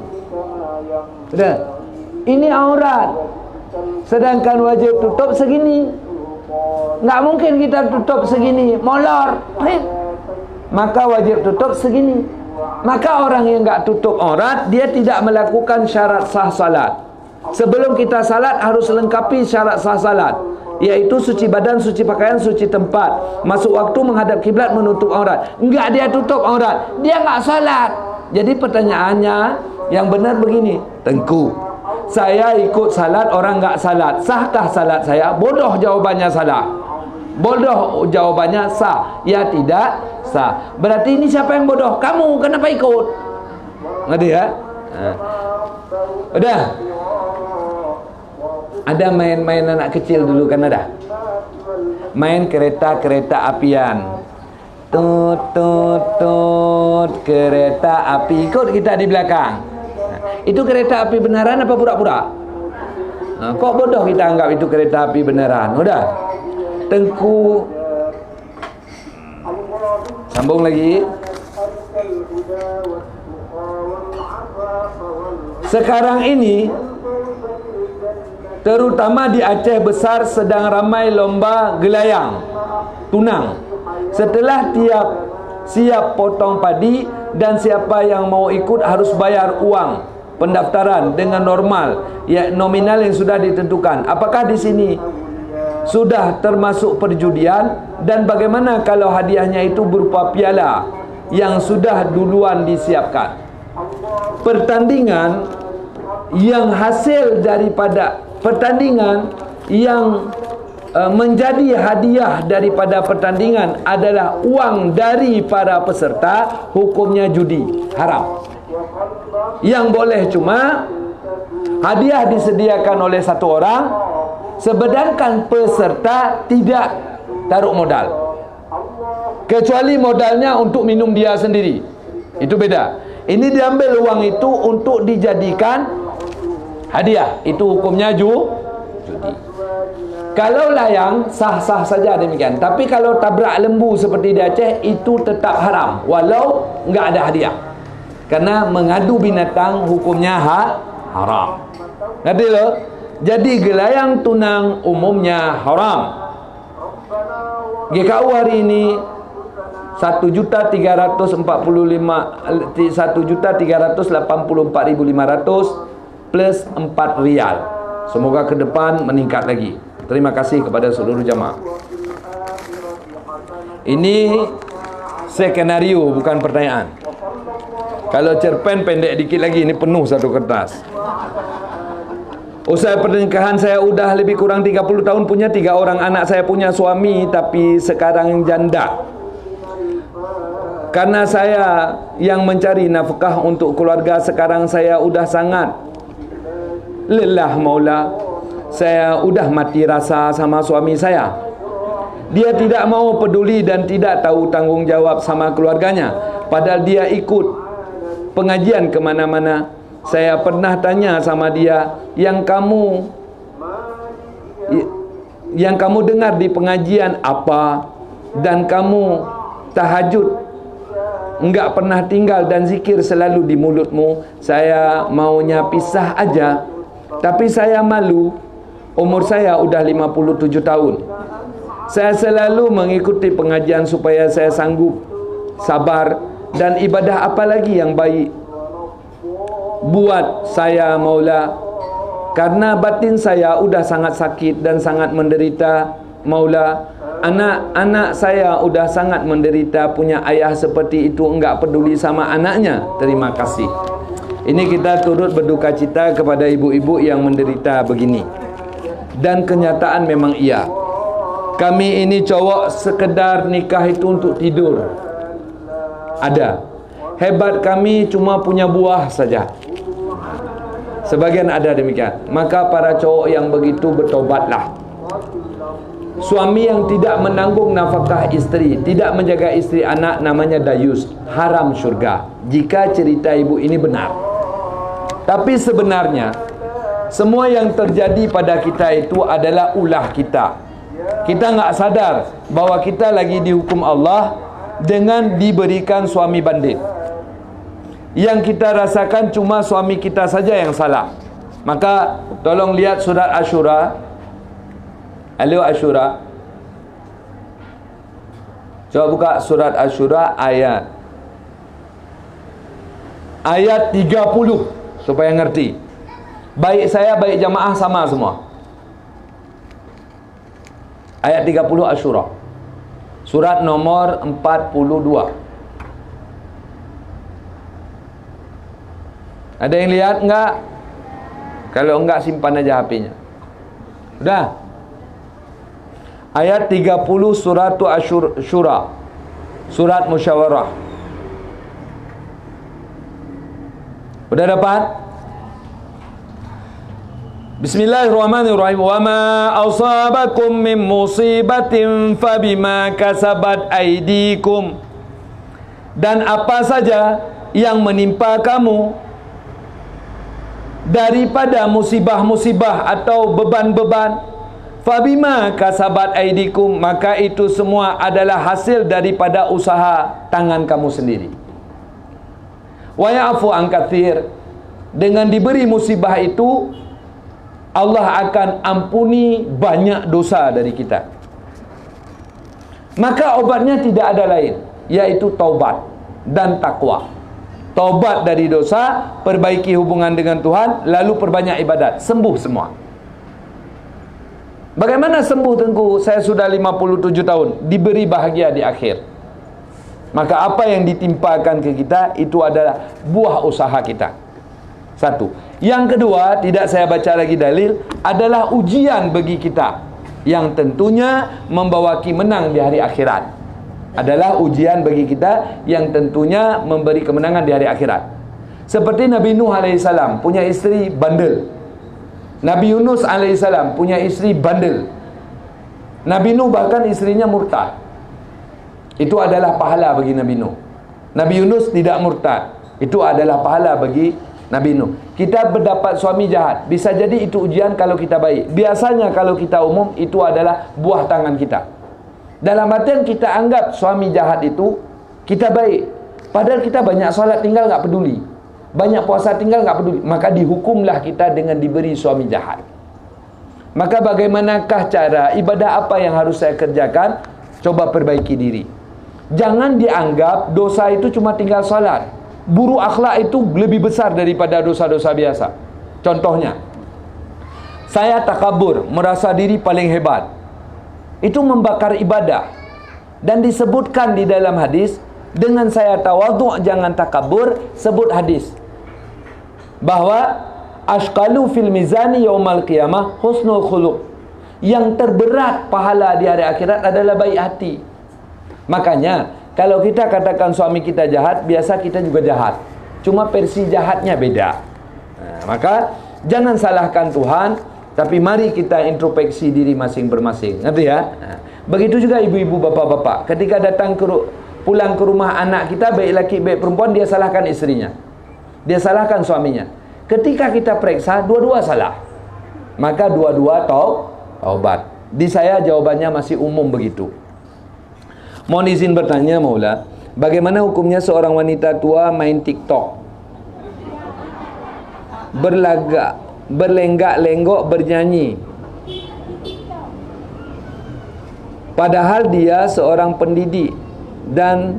Ada? Ini aurat. Sedangkan wajib tutup segini. Nggak mungkin kita tutup segini, molor. Maka wajib tutup segini. Maka orang yang nggak tutup aurat, dia tidak melakukan syarat sah salat. Sebelum kita salat harus lengkapi syarat sah salat, yaitu suci badan, suci pakaian, suci tempat, masuk waktu, menghadap kiblat, menutup aurat. Enggak, dia tutup aurat, dia enggak salat. Jadi pertanyaannya yang benar begini, Tengku, saya ikut salat, orang enggak salat, sahkah salat saya? Bodoh jawabannya salah. Bodoh jawabannya sah. Ya tidak sah. Berarti ini siapa yang bodoh? Kamu, kenapa ikut? Ngerti ya? Udah. Ada main-main anak kecil dulu kan ada? Main kereta-kereta apian. Tut tut tut, kereta api. Ikut kita di belakang. Itu kereta api beneran apa pura-pura? Kok bodoh kita anggap itu kereta api beneran? Udah. Tengku. Sambung lagi. Sekarang ini, terutama di Aceh Besar, sedang ramai lomba gelayang tunang. Setelah siap potong padi, dan siapa yang mau ikut harus bayar uang pendaftaran dengan normal, ya nominal yang sudah ditentukan. Apakah di sini sudah termasuk perjudian? Dan bagaimana kalau hadiahnya itu berupa piala yang sudah duluan disiapkan? Pertandingan yang hasil daripada pertandingan yang menjadi hadiah daripada pertandingan adalah uang dari para peserta, hukumnya judi, haram. Yang boleh cuma hadiah disediakan oleh satu orang, sedangkan peserta tidak taruh modal, kecuali modalnya untuk minum dia sendiri. Itu beda. Ini diambil uang itu untuk dijadikan hadiah. Itu hukumnya judi. Kalau layang sah-sah saja demikian. Tapi kalau tabrak lembu seperti di Aceh, itu tetap haram walau enggak ada hadiah. Karena mengadu binatang hukumnya haram. Ngerti lo? Jadi gelayang tunang umumnya haram. GKU hari ini 1.384.500 plus 4 rial. Semoga ke depan meningkat lagi. Terima kasih kepada seluruh jamaah. Ini skenario, bukan pertanyaan. Kalau cerpen pendek dikit lagi, ini penuh satu kertas. Usai pernikahan saya udah lebih kurang 30 tahun, punya 3 orang anak. Saya punya suami tapi sekarang janda. Karena saya yang mencari nafkah untuk keluarga, sekarang saya udah sangat lelah maula. Saya udah mati rasa sama suami saya. Dia tidak mau peduli dan tidak tahu tanggung jawab sama keluarganya. Padahal dia ikut pengajian kemana-mana. Saya pernah tanya sama dia, yang kamu dengar di pengajian apa? Dan kamu tahajud enggak pernah tinggal dan zikir selalu di mulutmu. Saya maunya pisah aja, tapi saya malu. Umur saya udah 57 tahun. Saya selalu mengikuti pengajian supaya saya sanggup sabar, dan ibadah apa lagi yang baik buat saya maula. Karena batin saya udah sangat sakit dan sangat menderita maula. Anak-anak saya udah sangat menderita, punya ayah seperti itu, enggak peduli sama anaknya. Terima kasih. Ini kita turut berduka cita kepada ibu-ibu yang menderita begini. Dan kenyataan memang iya. Kami ini cowok sekedar nikah itu untuk tidur. Ada. Hebat kami cuma punya buah saja. Sebagian ada demikian. Maka para cowok yang begitu bertobatlah. Suami yang tidak menanggung nafkah istri, tidak menjaga istri anak, namanya dayus, haram syurga, jika cerita ibu ini benar. Tapi sebenarnya semua yang terjadi pada kita itu adalah ulah kita. Kita nggak sadar bahwa kita lagi dihukum Allah dengan diberikan suami bandit. Yang kita rasakan cuma suami kita saja yang salah. Maka tolong lihat surat Asyura. Halo Asyura. Coba buka surat Asyura ayat 30 supaya ngerti. Baik saya, baik jamaah sama semua. Ayat 30 Asyura. Surat nomor 42. Ada yang lihat enggak? Kalau enggak simpan aja HP-nya. Sudah. Ayat 30 surat Asyura. Surat Musyawarah. Sudah dapat? Bismillahirrahmanirrahim. Wa ma asabakum min musibatin fabima kasabat aydikum. Dan apa saja yang menimpa kamu daripada musibah-musibah atau beban-beban, fabima kasabat aydikum, maka itu semua adalah hasil daripada usaha tangan kamu sendiri. Wa ya'fu an katsir, dengan diberi musibah itu Allah akan ampuni banyak dosa dari kita. Maka obatnya tidak ada lain, yaitu taubat dan takwa. Taubat dari dosa, perbaiki hubungan dengan Tuhan, lalu perbanyak ibadat, sembuh semua. Bagaimana sembuh Tengku? Saya sudah 57 tahun, diberi bahagia di akhir. Maka apa yang ditimpakan ke kita itu adalah buah usaha kita. Satu. Yang kedua, tidak saya baca lagi dalil, adalah ujian bagi kita, yang tentunya membawa menang di hari akhirat. Adalah ujian bagi kita yang tentunya memberi kemenangan di hari akhirat. Seperti Nabi Nuh alaihissalam punya istri bandel. Nabi Yunus alaihissalam punya istri bandel. Nabi Nuh bahkan istrinya murtad. Itu adalah pahala bagi Nabi Nuh. Nabi Yunus tidak murtad. Itu adalah pahala bagi Nabi Nuh. Kita berdapat suami jahat, bisa jadi itu ujian kalau kita baik. Biasanya kalau kita umum, itu adalah buah tangan kita. Dalam artian kita anggap suami jahat itu kita baik, padahal kita banyak solat tinggal gak peduli, banyak puasa tinggal gak peduli, maka dihukumlah kita dengan diberi suami jahat. Maka bagaimanakah cara, ibadah apa yang harus saya kerjakan? Coba perbaiki diri. Jangan dianggap dosa itu cuma tinggal solat. Buruk akhlak itu lebih besar daripada dosa-dosa biasa. Contohnya, saya takabur, merasa diri paling hebat. Itu membakar ibadah. Dan disebutkan di dalam hadis, dengan saya tawadhu' jangan takabur, sebut hadis bahwa ashqalu fil mizani yaumal qiyamah husnul khuluq. Yang terberat pahala di hari akhirat adalah baik hati. Makanya kalau kita katakan suami kita jahat, biasa kita juga jahat, cuma versi jahatnya beda. Maka jangan salahkan Tuhan, tapi mari kita introspeksi diri masing-masing. Ngerti ya? Begitu juga ibu-ibu, bapak-bapak, ketika datang pulang ke rumah anak kita, baik laki baik perempuan, dia salahkan istrinya, dia salahkan suaminya. Ketika kita periksa, dua-dua salah, maka dua-dua taubat. Di saya jawabannya masih umum begitu. Mohon izin bertanya Maula, bagaimana hukumnya seorang wanita tua main TikTok, berlenggak-lenggok bernyanyi, padahal dia seorang pendidik dan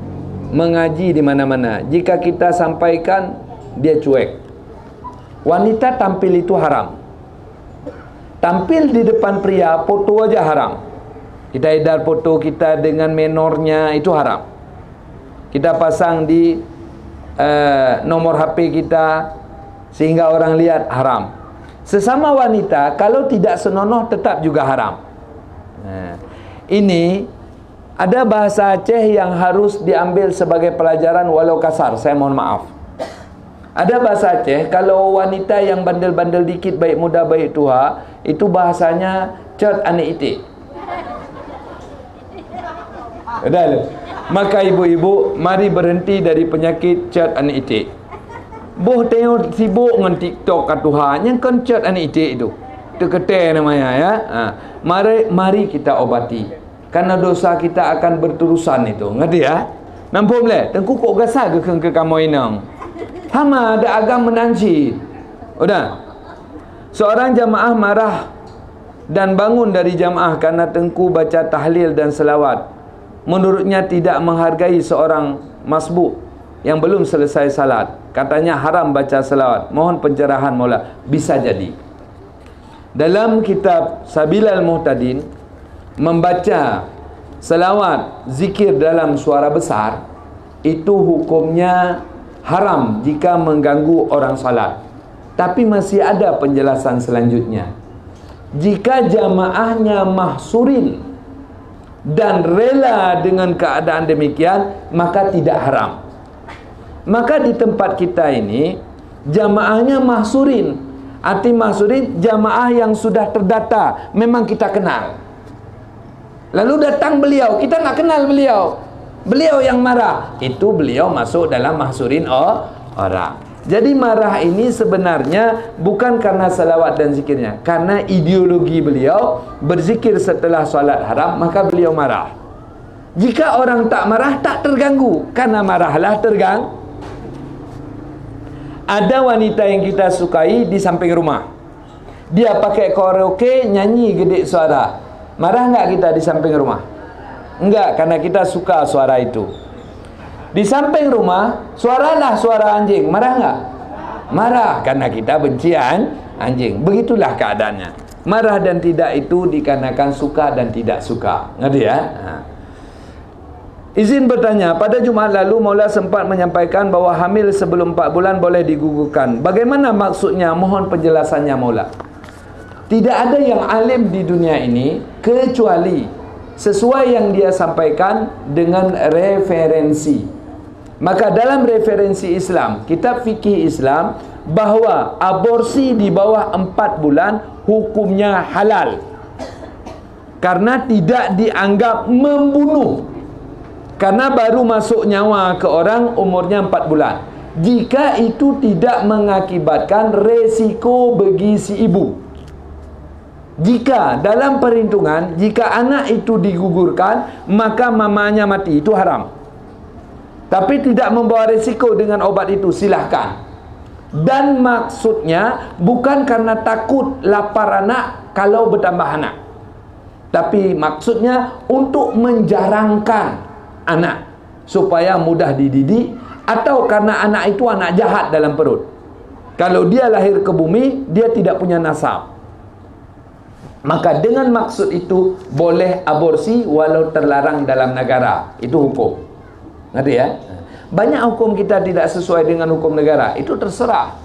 mengaji di mana-mana. Jika kita sampaikan, dia cuek. Wanita tampil itu haram. Tampil di depan pria, foto aja haram. Kita edar foto kita dengan menornya, itu haram. Kita pasang di nomor HP kita sehingga orang lihat, haram. Sesama wanita kalau tidak senonoh tetap juga haram. Ini Ada bahasa Aceh yang harus diambil sebagai pelajaran walau kasar, saya mohon maaf. Ada bahasa Aceh, kalau wanita yang bandel-bandel dikit, baik muda baik tua, itu bahasanya cet ane itik. Dah. Maka ibu-ibu, mari berhenti dari penyakit cet ane itik. Boh tengok sibuk dengan TikTok kat Tuhan, yang kan cet ane itik itu. Itu ketel namanya ya. Mari kita obati. Karena dosa kita akan berterusan itu. Ngerti ya? Nampak boleh? Tengku kok gasah ke kamu inang. Hama ada agam menanci. Udah. Seorang jamaah marah dan bangun dari jamaah karena Tengku baca tahlil dan selawat. Menurutnya tidak menghargai seorang masbuk yang belum selesai salat. Katanya haram baca selawat. Mohon pencerahan Maula. Bisa jadi. Dalam kitab Sabilal Muhtadin, membaca selawat zikir dalam suara besar itu hukumnya haram jika mengganggu orang salat. Tapi masih ada penjelasan selanjutnya. Jika jamaahnya mahsurin dan rela dengan keadaan demikian, maka tidak haram. Maka di tempat kita ini jamaahnya mahsurin. Arti mahsurin, jamaah yang sudah terdata, memang kita kenal. Lalu datang beliau, kita nak kenal beliau. Beliau yang marah, itu beliau masuk dalam mahsurin orang. Jadi marah ini sebenarnya bukan karena salawat dan zikirnya, karena ideologi beliau berzikir setelah solat haram, maka beliau marah. Jika orang tak marah, tak terganggu, karena marahlah terganggu. Ada wanita yang kita sukai di samping rumah, dia pakai karaoke, nyanyi gede suara. Marah enggak kita di samping rumah? Enggak, karena kita suka suara itu. Di samping rumah, suaralah suara anjing. Marah enggak? Marah, karena kita benci anjing. Begitulah keadaannya. Marah dan tidak itu dikarenakan suka dan tidak suka. Ngerti ya? Izin bertanya, pada Jumaat lalu Maula sempat menyampaikan bahawa hamil sebelum 4 bulan boleh digugurkan. Bagaimana maksudnya? Mohon penjelasannya Maula. Tidak ada yang alim di dunia ini kecuali sesuai yang dia sampaikan dengan referensi. Maka dalam referensi Islam, kitab fikih Islam, bahawa aborsi di bawah 4 bulan hukumnya halal, karena tidak dianggap membunuh, karena baru masuk nyawa ke orang umurnya 4 bulan. Jika itu tidak mengakibatkan resiko bagi si ibu. Jika dalam perhitungan, jika anak itu digugurkan, maka mamanya mati, itu haram. Tapi tidak membawa resiko dengan obat itu, silahkan. Dan maksudnya bukan karena takut lapar anak kalau bertambah anak, tapi maksudnya untuk menjarangkan anak supaya mudah dididik, atau karena anak itu anak jahat dalam perut. Kalau dia lahir ke bumi, dia tidak punya nasab. Maka dengan maksud itu boleh aborsi walau terlarang dalam negara. Itu hukum. Ngerti ya? Banyak hukum kita tidak sesuai dengan hukum negara, itu terserah.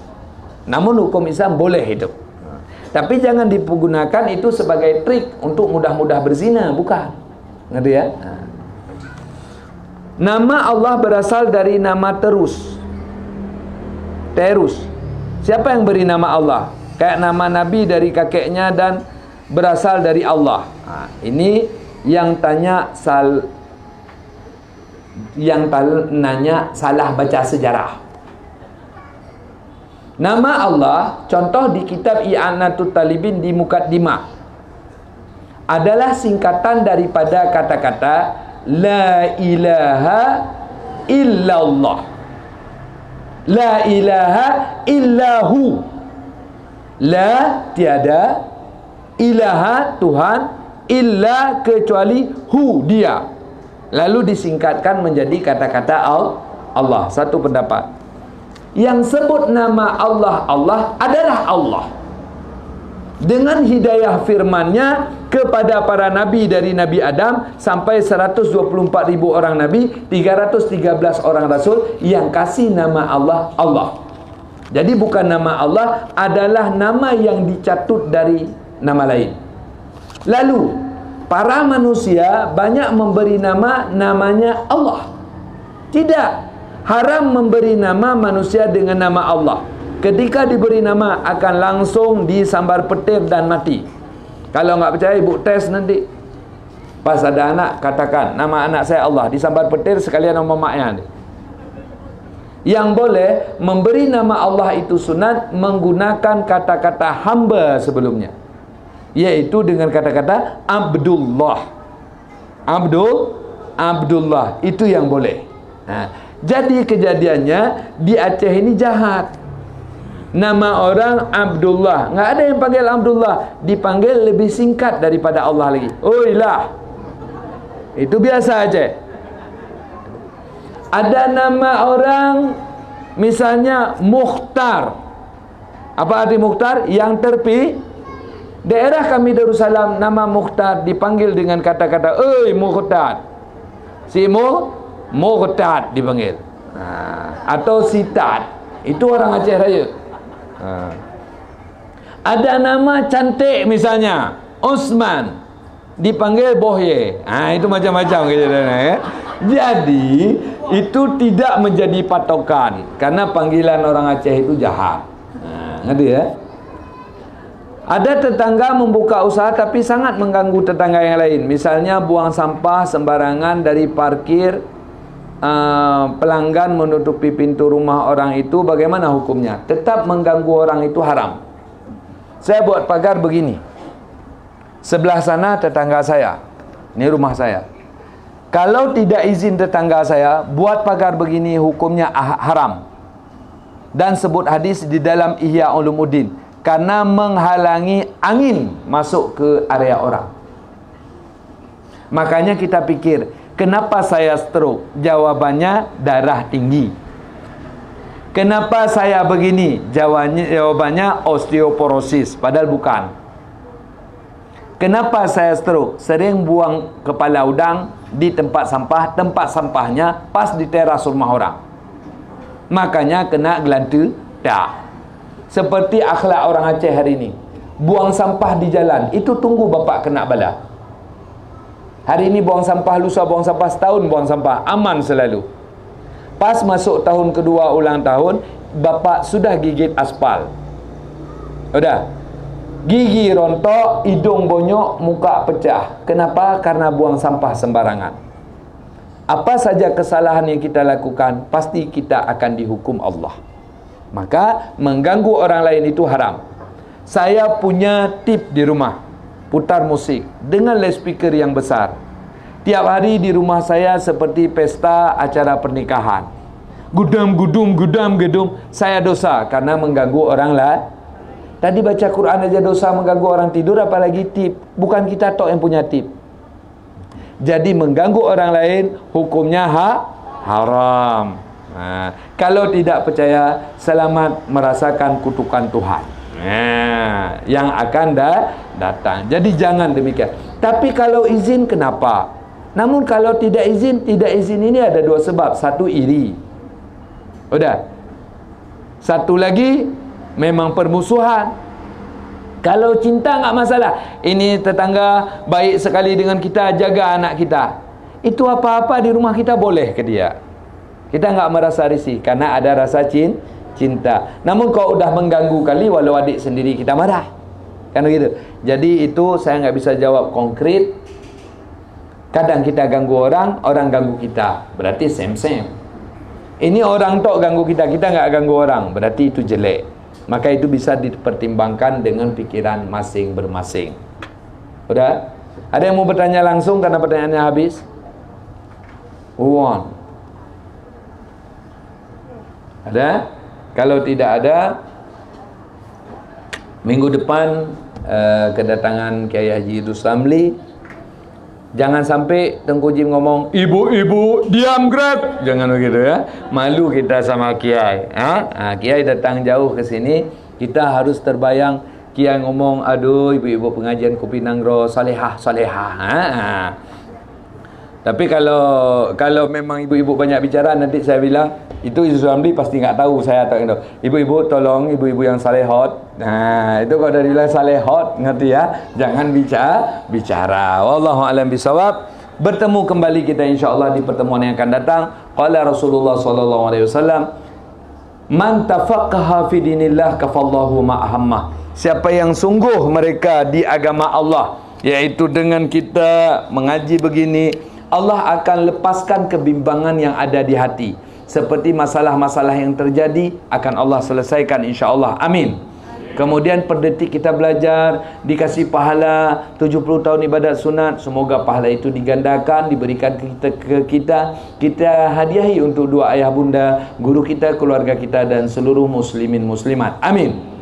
Namun hukum Islam boleh hidup. Tapi jangan dipergunakan itu sebagai trik untuk mudah-mudah berzina, bukan. Ngerti ya? Nama Allah berasal dari nama Terus. Terus. Siapa yang beri nama Allah? Kayak nama Nabi dari kakeknya dan berasal dari Allah. Ini yang tanya nanya salah baca sejarah. Nama Allah, contoh di kitab I'anatul Talibin di Muqaddimah, adalah singkatan daripada kata-kata La ilaha illallah. La ilaha illahu. La tiada, ilaha Tuhan, illa kecuali hu dia. Lalu disingkatkan menjadi kata-kata Allah. Satu pendapat. Yang sebut nama Allah adalah Allah. Dengan hidayah firman-Nya kepada para nabi dari Nabi Adam sampai 124.000 orang nabi, 313 orang rasul yang kasih nama Allah. Jadi bukan nama Allah, adalah nama yang dicatut dari nama lain. Lalu para manusia banyak memberi namanya Allah. Tidak. Haram memberi nama manusia dengan nama Allah. Ketika diberi nama akan langsung disambar petir dan mati. Kalau nggak percaya, ibu tes nanti. Pas ada anak, katakan nama anak saya Allah, disambar petir sekalian nama maknya. Yang boleh memberi nama Allah itu sunat menggunakan kata-kata hamba sebelumnya, yaitu dengan kata-kata Abdullah. Abdullah itu yang boleh. Nah, jadi kejadiannya di Aceh ini jahat. Nama orang Abdullah, nggak ada yang panggil Abdullah, dipanggil lebih singkat daripada Allah lagi. Oh ilah, itu biasa aja. Ada nama orang misalnya Mukhtar. Apa arti Mukhtar? Yang terpilih. Daerah kami Darussalam nama Mukhtar dipanggil dengan kata-kata "Oi Mukhtar", si Mukhtar dipanggil. Atau Sitat, itu orang Aceh Raya. Ada nama cantik misalnya Osman, dipanggil Bohye. Itu macam-macam ya. Jadi itu tidak menjadi patokan, karena panggilan orang Aceh itu jahat. Ngerti ya? Ada tetangga membuka usaha tapi sangat mengganggu tetangga yang lain. Misalnya buang sampah sembarangan dari parkir, pelanggan menutupi pintu rumah orang itu, bagaimana hukumnya? Tetap mengganggu orang itu haram. Saya buat pagar begini. Sebelah sana tetangga saya, ini rumah saya. Kalau tidak izin tetangga saya buat pagar begini, hukumnya haram. Dan sebut hadis di dalam Ihya Ulumuddin, karena menghalangi angin masuk ke area orang. Makanya kita pikir, kenapa saya stroke? Jawabannya darah tinggi. Kenapa saya begini? Jawabannya osteoporosis, padahal bukan. Kenapa saya stroke? Sering buang kepala udang di tempat sampahnya pas di teras rumah orang. Makanya kena gelanta. Tak. Seperti akhlak orang Aceh hari ini. Buang sampah di jalan, itu tunggu bapak kena bala. Hari ini buang sampah, lusa buang sampah, setahun buang sampah, aman selalu. Pas masuk tahun kedua ulang tahun, bapak sudah gigit aspal. Udah. Gigi rontok, hidung bonyok, muka pecah. Kenapa? Karena buang sampah sembarangan. Apa saja kesalahan yang kita lakukan, pasti kita akan dihukum Allah. Maka mengganggu orang lain itu haram. Saya punya tip di rumah, putar musik dengan loudspeaker yang besar. Tiap hari di rumah saya seperti pesta acara pernikahan. Gudam, gedum. Saya dosa karena mengganggu orang lain. Tadi baca Quran aja dosa, mengganggu orang tidur, apalagi tip. Bukan kita tok yang punya tip. Jadi mengganggu orang lain hukumnya haram. Kalau tidak percaya, selamat merasakan kutukan Tuhan yang akan datang. Jadi jangan demikian. Tapi kalau izin, kenapa? Namun kalau tidak izin ini ada dua sebab. Satu, iri. Udah. Satu lagi, memang permusuhan. Kalau cinta nggak masalah. Ini tetangga baik sekali dengan kita, jaga anak kita. Itu apa-apa di rumah kita boleh ke dia. Kita nggak merasa risih karena ada rasa cinta. Namun kalau udah mengganggu kali, walau adik sendiri kita marah. Kan begitu. Jadi itu saya nggak bisa jawab konkret. Kadang kita ganggu orang, orang ganggu kita. Berarti same. Ini orang tok ganggu kita, kita nggak ganggu orang. Berarti itu jelek. Maka itu bisa dipertimbangkan dengan pikiran masing-masing. Udah? Ada yang mau bertanya langsung karena pertanyaannya habis? Who ada? Kalau tidak ada, minggu depan kedatangan Kiai Haji Idrus Ramli. Jangan sampai Tengku Jim ngomong, ibu-ibu diam gerak. Jangan begitu ya. Malu kita sama Kiai. Kiai datang jauh ke sini, kita harus terbayang Kiai ngomong, aduh ibu-ibu pengajian Kopi Nangro salehah. Tapi kalau memang ibu-ibu banyak bicara, nanti saya bilang itu Ibu Ramli pasti nggak tahu, saya tak tahu. Ibu-ibu tolong, ibu-ibu yang salehot. Nah, itu kalau dari bilang salehot, ngerti ya? Jangan bicara. Wallahu a'lam bisawab. Bertemu kembali kita insyaallah di pertemuan yang akan datang. Qala Rasulullah sallallahu alaihi wasallam, "Man tafaqqaha fi dinillah kafallahu ma ahammah." Siapa yang sungguh mereka di agama Allah, yaitu dengan kita mengaji begini, Allah akan lepaskan kebimbangan yang ada di hati. Seperti masalah-masalah yang terjadi akan Allah selesaikan insya-Allah. Amin. Kemudian per detik kita belajar, dikasih pahala 70 tahun ibadat sunat. Semoga pahala itu digandakan, diberikan ke kita. Kita hadiahi untuk dua ayah bunda, guru kita, keluarga kita, dan seluruh muslimin muslimat. Amin.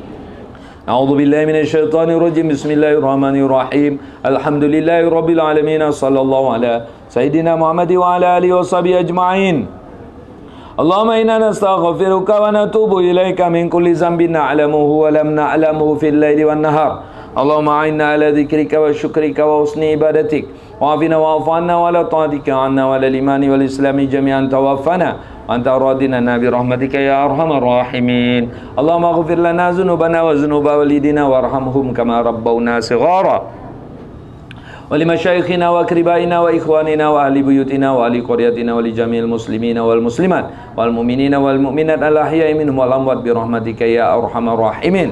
A'udzubillahi minasyaitonirrajim. Bismillahirrahmanirrahim. Alhamdulillahirabbil alamin. Sallallahu ala sayyidina Muhammad wa ala alihi washabihi ajma'in. Allahumma inna nastaghfiruka wa natubu ilaika min kulli dhanbin na'lamuhu wa lam na'lamuhu fil laili wan nahar. Allahumma a'inna ala dzikrika wa syukrika wa husni ibadatik. Wa'afina wa'fu anna wa la ta'atika anna wa la limani wal islami jami'an tawaffana. Anta radina nabi rahmatika ya arhamar rahimin. Allahumma ighfir lana dhunubana wa dhunuba walidina warhamhum kama rabbawna shighara. ولمشايخنا وأقربائنا وإخواننا وأهل بيوتنا وأهل قريتنا ولجميع المسلمين والمسلمات والمؤمنين والمؤمنات الأحياء منهم والأموات برحمتك يا أرحم الراحمين.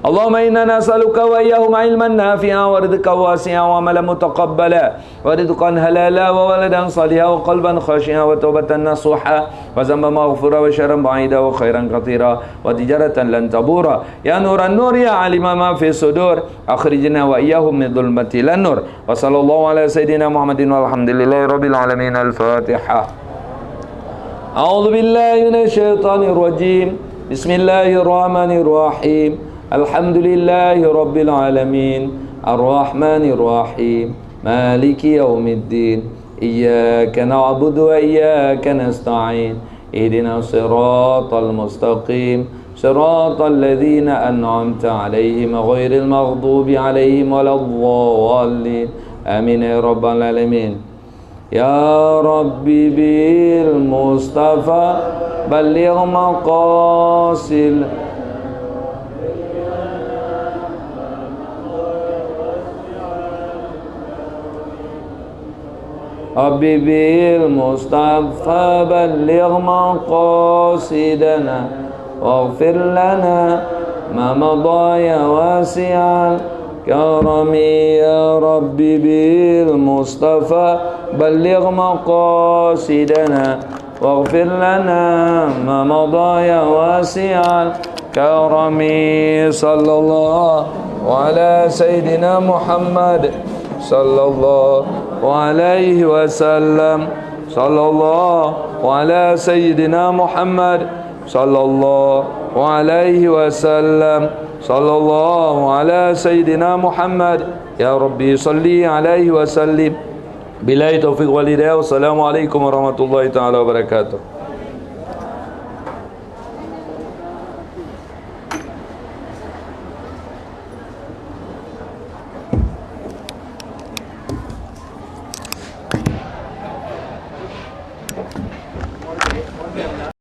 اللهم إنا نسألك وإياهم علما نافعا ورزقا واسعا وعملا متقبلا ورزقا حلالا وولدا صالحا وقلبا خاشعا وتوبة نصوحا وذنبا مغفورا وشرا بعيدا وخيرا كثيرا وتجارة لن تبورا يا نور النور يا علم ما في الصدور أخرجنا وإياهم من ظلمة إلى النور وصلى الله على سيدنا محمد والحمد لله رب العالمين. الفاتحة. أعوذ بالله من الشيطان الرجيم. بسم الله الرحمن الرحيم. الحمد لله رب العالمين الرحمن الرحيم مالك يوم الدين إياك نعبد وإياك نستعين اهدنا الصراط المستقيم صراط الذين أنعمت عليهم غير المغضوب عليهم ولا الضالين آمين يا رب العالمين. يا ربي بالمصطفى بلغ مقاصد ربي بالمصطفى بلغ مقاصدنا واغفر لنا ما مضى يا واسع الكرم. يا ربي بالمصطفى بلغ مقاصدنا واغفر لنا ما مضى يا واسع الكرم. صلى الله على سيدنا محمد صلى الله عليه وسلم. صلى الله على سيدنا محمد صلى الله عليه وسلم. صلى الله على سيدنا محمد. يا ربي صلي عليه وسلم. Billahi taufiq wal hidayah. Wassalamu alaikum warahmatullahi taala wabarakatuh.